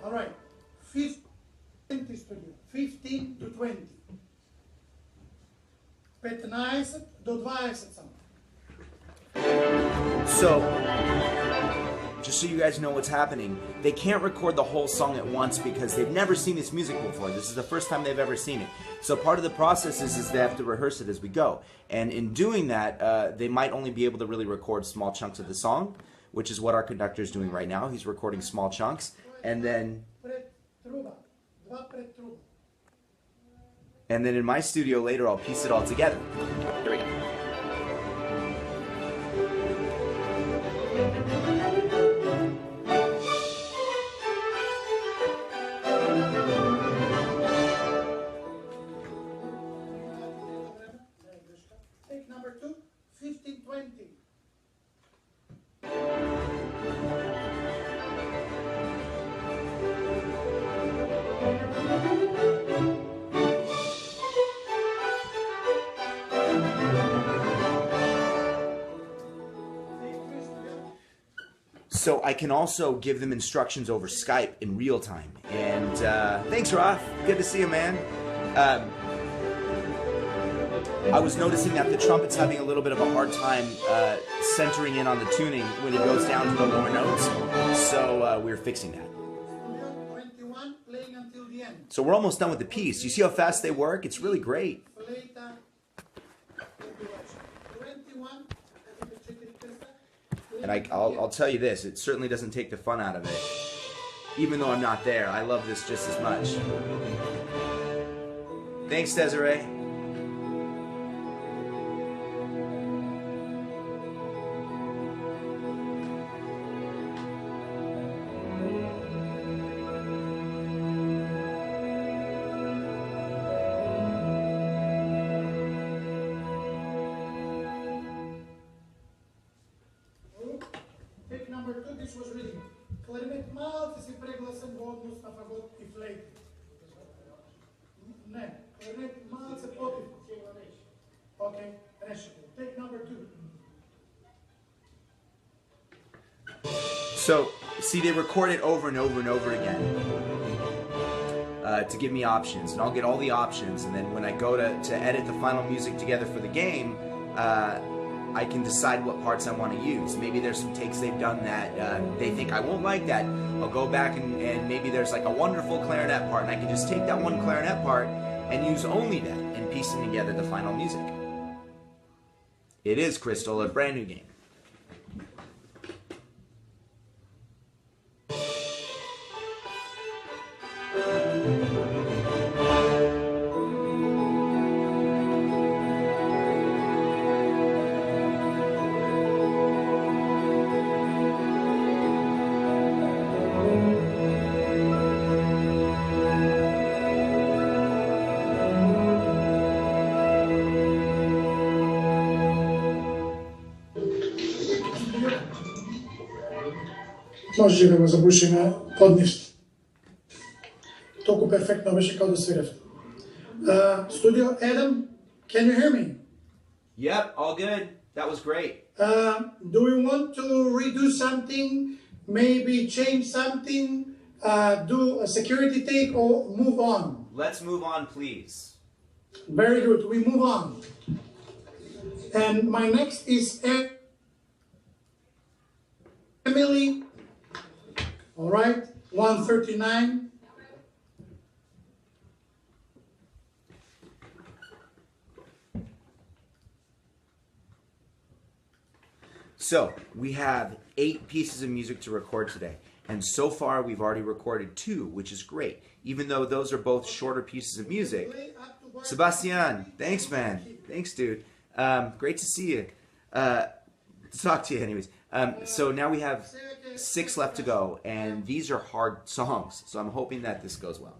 All right. 15 studio. 15 to 20. 15 до 20 само. So, just so you guys know what's happening, they can't record the whole song at once because they've never seen this music before. This is the first time they've ever seen it. So part of the process is they have to rehearse it as we go. And in doing that, they might only be able to really record small chunks of the song, which is what our conductor is doing right now. He's recording small chunks. And then in my studio later, I'll piece it all together. Here we go. Take number 2, 15, 20. so I can also give them instructions over Skype in real time. And thanks, Roth. Good to see you, man. I was noticing that the trumpet's having a little bit of a hard time centering in on the tuning when it goes down to the lower notes. So we're fixing that. 21, playing until the end. So we're almost done with the piece. You see how fast they work? It's really great. 21. And I'll tell you this, it certainly doesn't take the fun out of it. Even though I'm not there, I love this just as much. Thanks, Desiree. Take number 2, this was reading. Clarinet малце се прегласен во однос на фагот и флейт. Не, clarinet малце потив. Okay, решено. Take number 2. So, see, they record it over and over and over again to give me options, and I'll get all the options, and then when I go to edit the final music together for the game, I can decide what parts I want to use. Maybe there's some takes they've done that they think I won't like that. I'll go back and maybe there's like a wonderful clarinet part, and I can just take that one clarinet part and use only that and piecing together the final music. It is, Crystal, a brand new game. Може да го забушиме подништо. Толку перфектно беше као да свирев. Studio Adam, can you hear me? Yep, all good. That was great. Do we want to redo something, maybe change something, do a security take, or move on? Let's move on, please. Very good, we move on. And my next is Emily. All right, 139. So, we have 8 pieces of music to record today. And so far, we've already recorded 2, which is great. Even though those are both shorter pieces of music. Sebastian, thanks, man. Thanks, dude. Great to see you. To talk to you, anyways. So now we have 6 left to go, and these are hard songs. So I'm hoping that this goes well.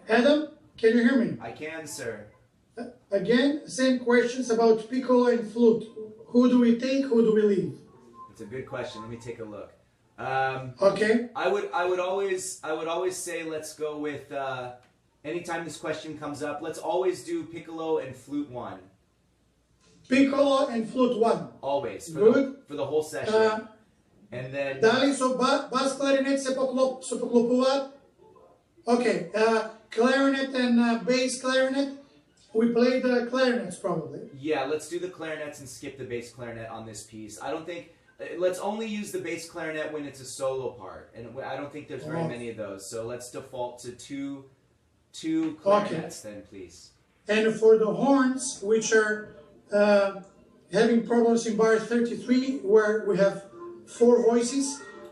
Adam, can you hear me? I can, sir. Again, same questions about piccolo and flute. Who do we take? Who do we leave? It's a good question. Let me take a look. Okay. I would always say let's go with anytime this question comes up, let's always do piccolo and flute 1. Piccolo and flute 1. Always. Good. For the whole session. And then Дали со бас кларинет се поклопуваат? Okay. Clarinet and bass clarinet. We play the clarinets probably. Yeah, let's do the clarinets and skip the bass clarinet on this piece. I don't think let's only use the bass clarinet when it's a solo part, and I don't think there's very many of those. So let's default to two clarinets then, please. And for the horns, which are having problems in bar 33, where we have 4 voices,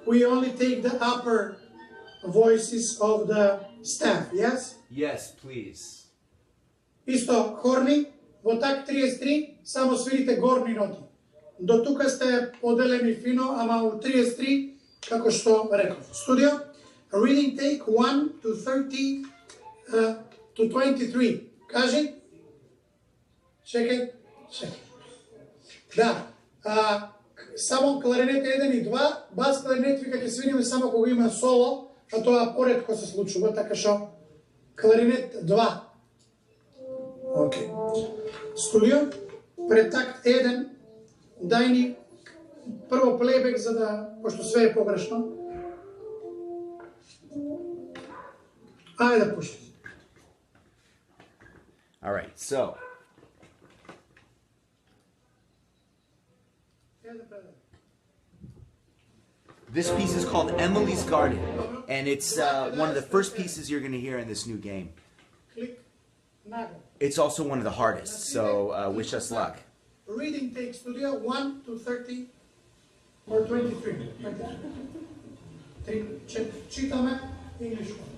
we only take the upper voices of the staff. Yes? Yes, please. Исто, хорни, во так 33, само свирите горни ноти. До тука сте поделени фино, ама у 33, како што реков. Студио, reading take 1 to 30 to 23. Кажи? Чекай. Да. Само кларинет 1 и 2, бас кларинет вика ќе свириме само кога има соло, а тоа поретко се случува, така што кларинет 2. Окей. Студио, пред такт 1, дај ни Prvo playback, pošto sve je pogrešno. Ajde da pušti. All right, so. This piece is called Emily's Garden, and it's one of the first pieces you're going to hear in this new game. It's also one of the hardest, so wish us luck. Reading take studio 1 to 30 or 23. Čitame English one.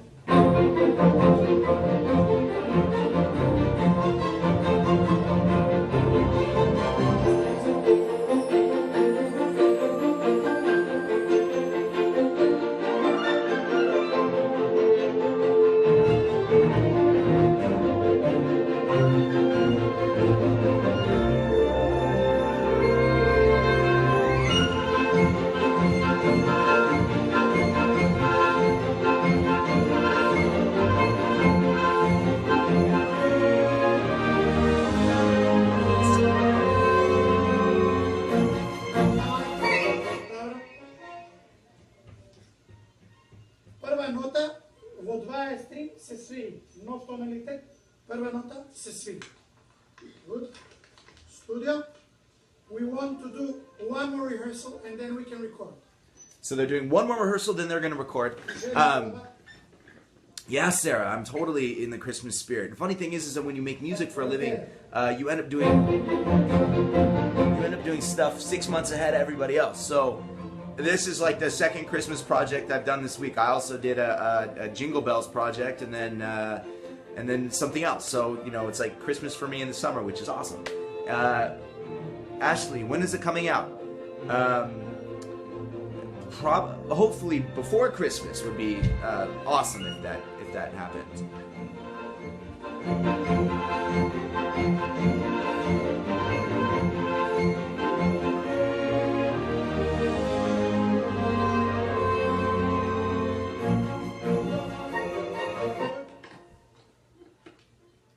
Prva nota vo 23 se sviri. Nov tonalitet. Prva nota se sviri. Good. Studio. We want to do one more rehearsal and then we can record. So they're doing one more rehearsal, then they're going to record. Yeah, Sarah, I'm totally in the Christmas spirit. The funny thing is that when you make music for a living, you end up doing stuff 6 months ahead of everybody else. So this is like the second Christmas project I've done this week. I also did a Jingle Bells project and then something else. So you know, it's like Christmas for me in the summer, which is awesome. Ashley, when is it coming out? Hopefully before Christmas would be awesome if that happens.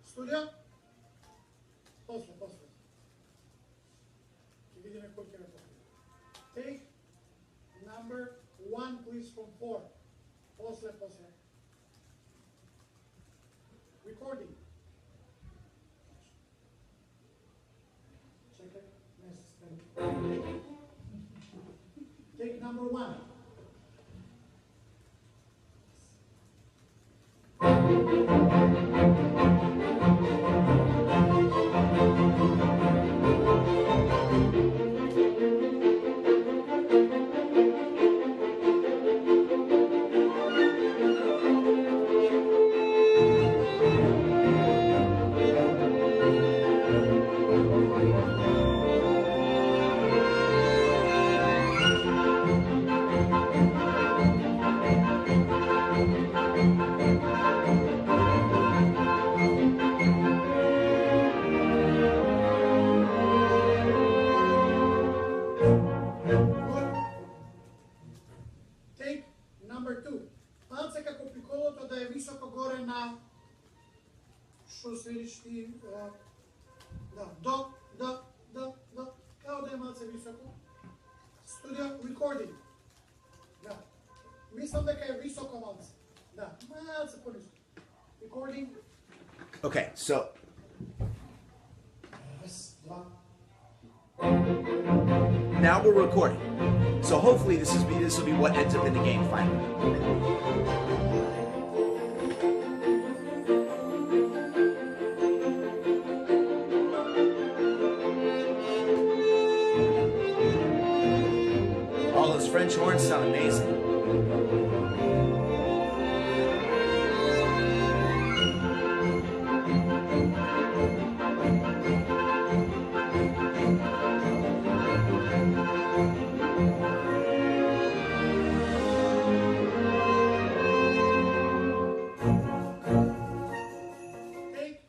Studio. После. Take number 1, please, from 4. После. Recording. Check it. Necessary. Take number 1. Što sviriš ti, do, kao da je malce visoko. Studio recording. Da. Mislim da je visoko malce. Da, malce ponisko. Recording. Okay, so. Raz, dva. Now we're recording. So hopefully this will be what ends up in the game finally. French horns sound amazing. Take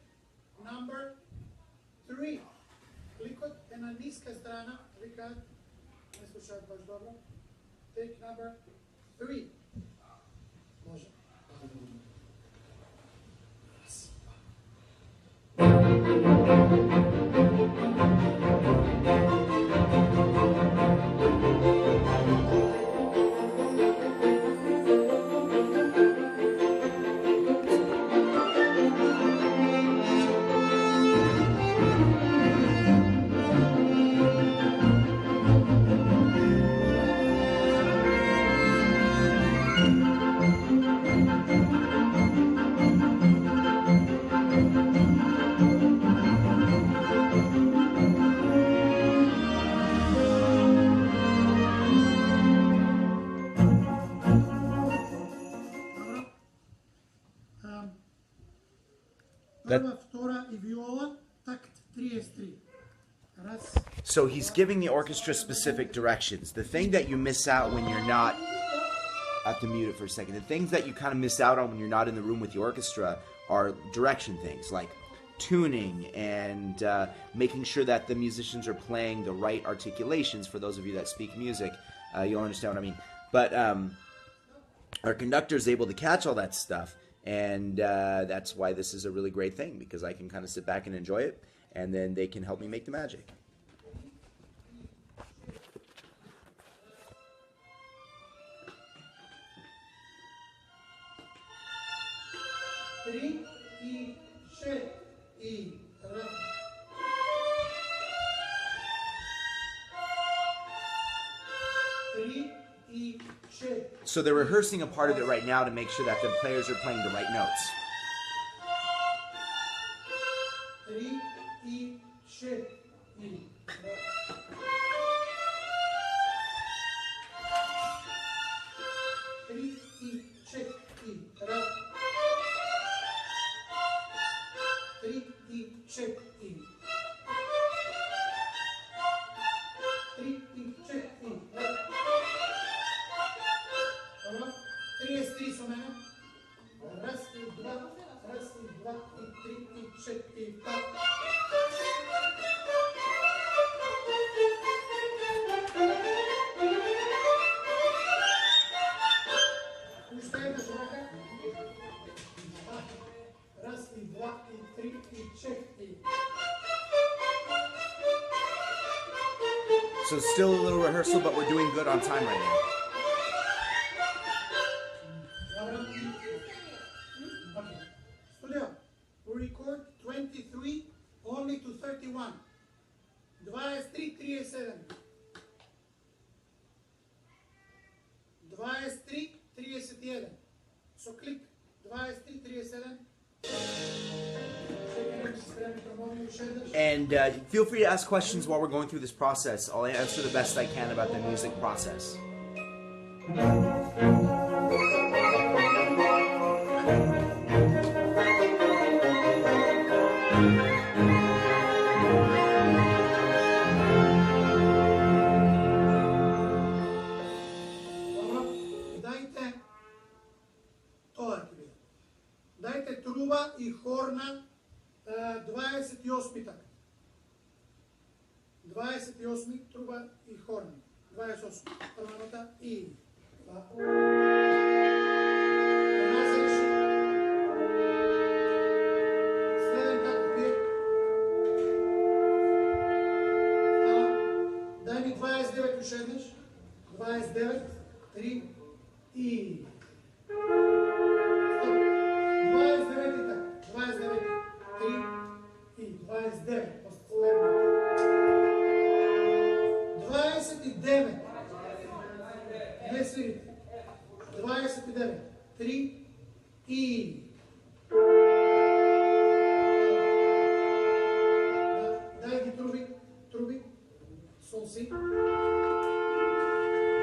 number 3. Klikot je na niska strana, klikad, ne slušaj baš dobro. Take number 3. Može. Raz, dva. Prva, втора и виола, такт 33. Раз. So he's giving the orchestra specific directions. The thing that you miss out when you're not... I have to mute it for a second. The things that you kind of miss out on when you're not in the room with the orchestra are direction things, like tuning and making sure that the musicians are playing the right articulations. For those of you that speak music, you'll understand what I mean. But our conductor is able to catch all that stuff, and that's why this is a really great thing, because I can kind of sit back and enjoy it, and then they can help me make the magic. Три и шесть и раз. Три и шесть. So they're rehearsing a part of it right now to make sure that the players are playing the right notes. Три и шесть и раз. Три и шесть и раз. Три и шесть и. Три и шесть и раз. Dobro. 33 su mene. Raz i dva i tri i četiri i pet. Ustajete šuraka. Raz i dva i tri i četiri. So still a little rehearsal, but we're doing good on time right now. Okay. Studio, we record 23 only to 31. 23, 37. 23, 31. So click 23, 37. And feel free to ask questions while we're going through this process. I'll answer the best I can about the music process. Дайте труба и хорна 28 так. 28 труба и хорна. 28. Прва нота и. Следен како пие. Дай ми 29 уште еднаш. 29, 3 и. 29 така. 29, 3 и 29. Последно. 29. Не свирите. 29. 3 и. Дай ги труби. Сол си.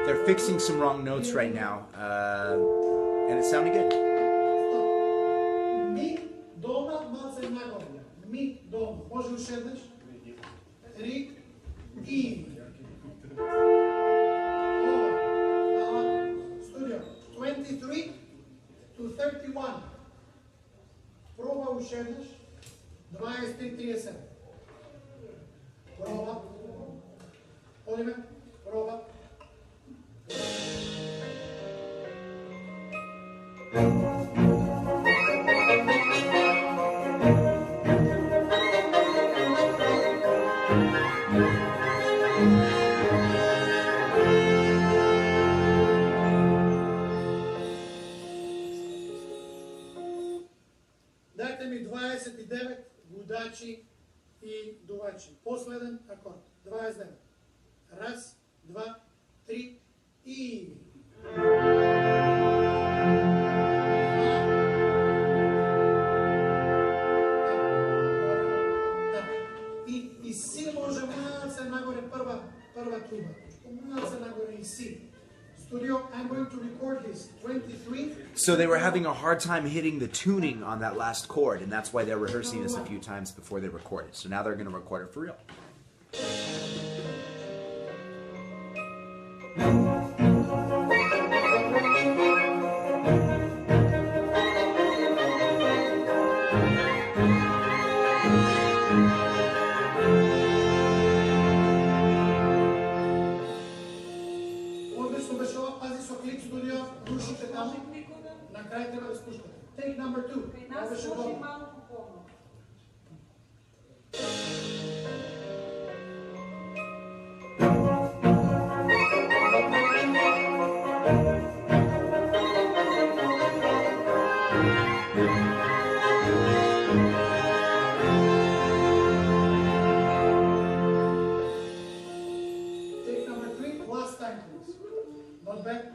They're fixing some wrong notes right now, and it's sounding good. Ми дома малце нагоре. Ми дома. Може уште еднаш? 3 и. Studio. 23 to 31. Проба уште еднаш. 23, 37. Проба. Одиме. Проба. Дайте ми 29 гудачи и дувачи. Последен акорд. 29. Раз, два, три и... И си може малце нагоре прва труба. Малце нагоре и си. Studio, I'm going to record this 23. So they were having a hard time hitting the tuning on that last chord, and that's why they're rehearsing this a few times before they record it. So now they're going to record it for real. Take number 2. Take number 3. Last time, please. Not bad.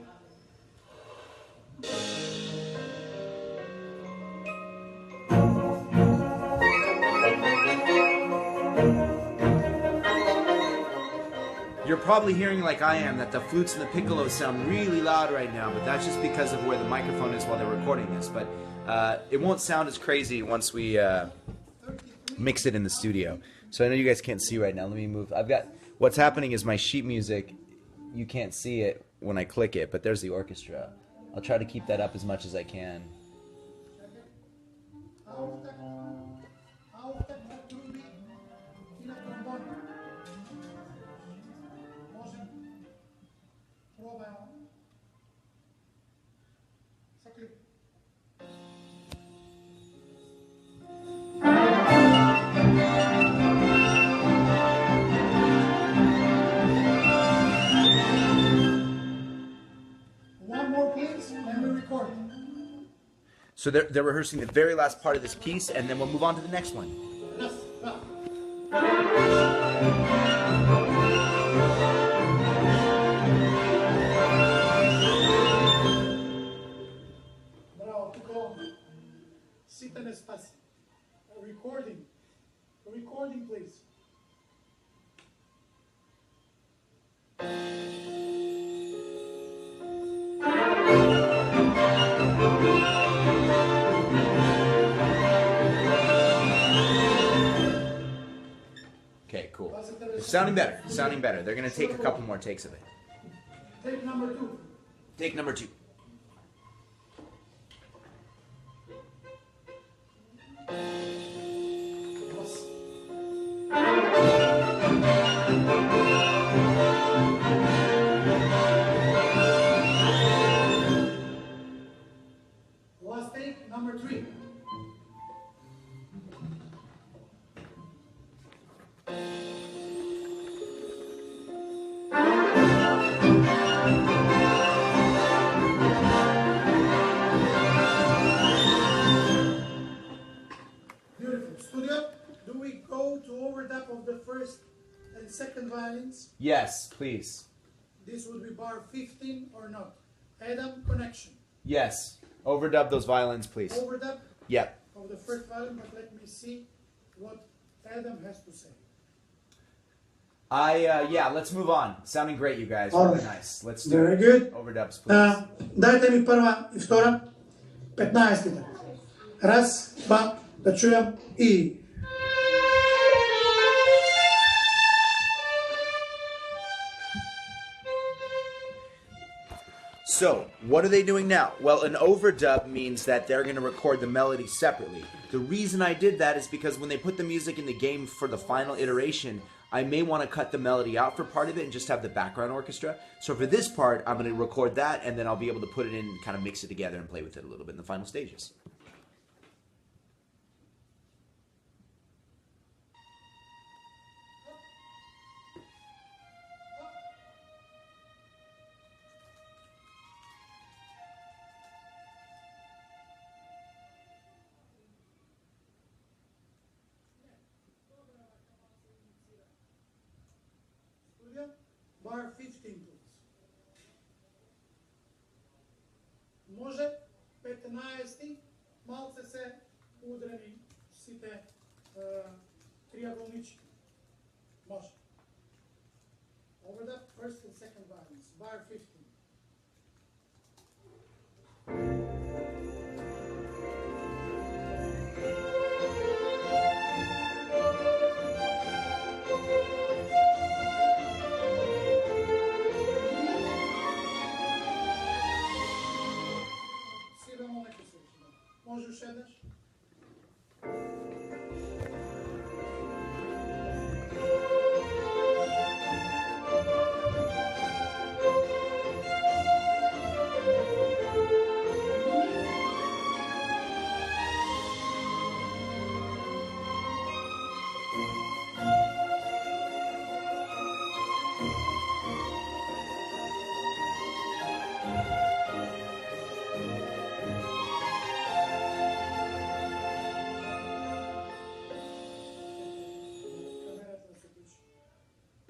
You're probably hearing, like I am, that the flutes and the piccolos sound really loud right now, but that's just because of where the microphone is while they're recording this. But it won't sound as crazy once we mix it in the studio. So I know you guys can't see right now. Let me move. What's happening is my sheet music, you can't see it when I click it, but there's the orchestra. I'll try to keep that up as much as I can. One more please, and we record. So they're rehearsing the very last part of this piece, and then we'll move on to the next one. Yes, Bravo, go. Sit in espacio. Recording. Recording, please. Okay, cool. It's sounding better. It's sounding better. They're going to take a couple more takes of it. Take number 2. Take number 2. Last take, number 3. Beautiful. Studio, do we go to overdub of the first and second violins? Yes, please. This would be bar 15 or not? Adam, connection. Yes. Overdub those violins, please. Overdub Yep. of the first violin, but let me see what Adam has to say. Yeah, let's move on. Sounding great, you guys. All Really right. nice. Let's do Very it. good. Overdubs, please. Дайте ми първа и втора, 15-та. Раз, два, да чуем и... So, what are they doing now? Well, an overdub means that they're going to record the melody separately. The reason I did that is because when they put the music in the game for the final iteration, I may want to cut the melody out for part of it and just have the background orchestra. So for this part, I'm going to record that, and then I'll be able to put it in and kind of mix it together and play with it a little bit in the final stages. Bar 15, please. Може 15 малце се удрени сите триъгълнички. Може. Over the first and second violins. Bar 15. Možeš sedneš?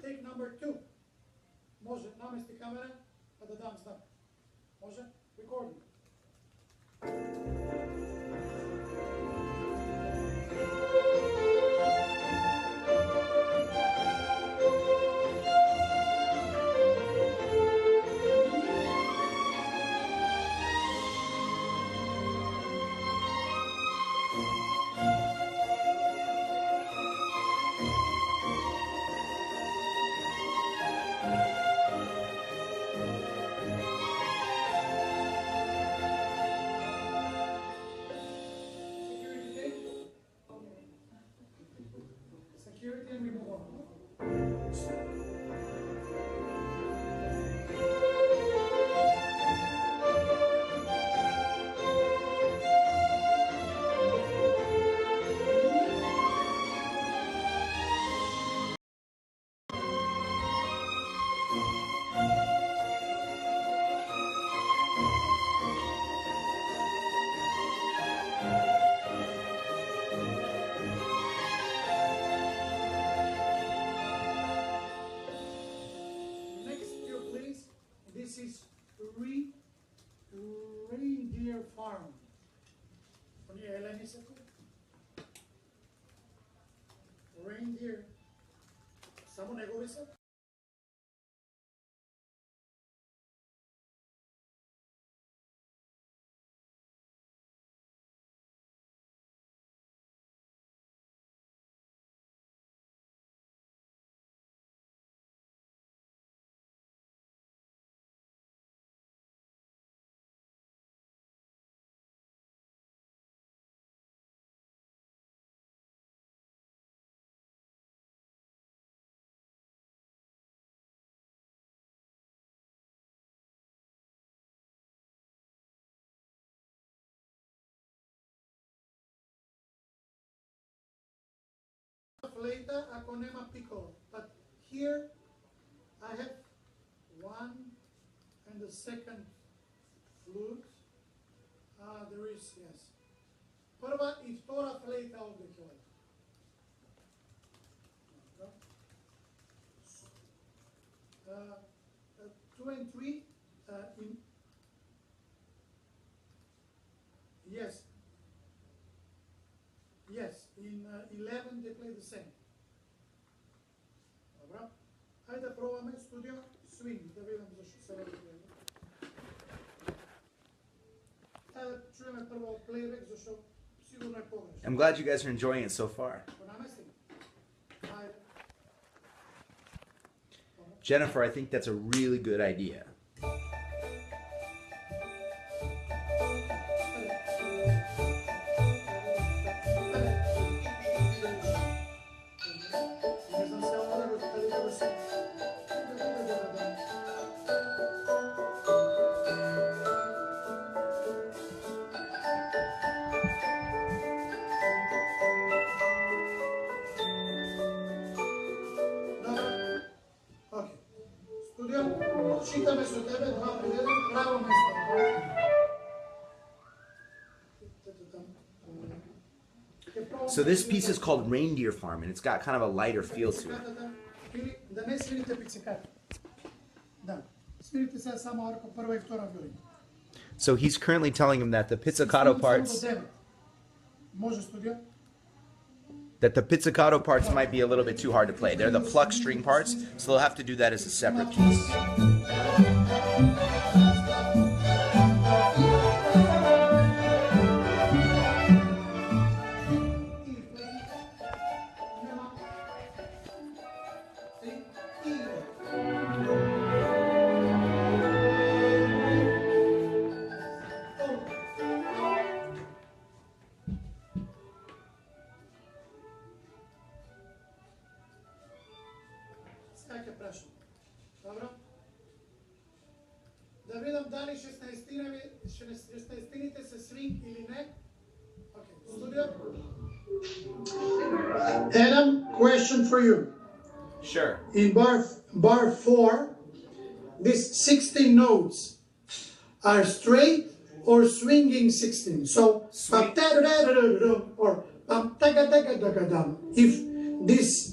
Take number 2. Može, namesti kamera, pa da dam znak. Može? Recording. Security and we move on. This is Reindeer Farm. Oni Eleni se tu? Reindeer. Samo negovi se? Later, ako nema piccolo, but here I have one and the second flute. There is, yes. Prva I vtora flejta ovdje je. 2 and 3 in, yes. Yes, in 11 they play the same. Dobro. Hajde da probame studio swing, da vidim zašto se radi. Hajde čujeme prvo playback, zašto sigurno je pogrešno. I'm glad you guys are enjoying it so far. Hajde. Jennifer, I think that's a really good idea. Čitame su tebe, 2 pred 1, pravo mesto. So this piece is called Reindeer Farm, and it's got kind of a lighter feel to it. Da ne svirite pizzicato. Da, svirite sad samo arko prva I vtora violina. So he's currently telling him that the pizzicato parts Može studio? that the pizzicato parts might be a little bit too hard to play. They're the pluck string parts, so they'll have to do that as a separate piece. те прашам. Добро? Да видам дали 16-тините се свинг или не. Okay, studio. Adam, question for you. Sure. In bar 4, these 16 notes are straight or swinging 16. So, or if this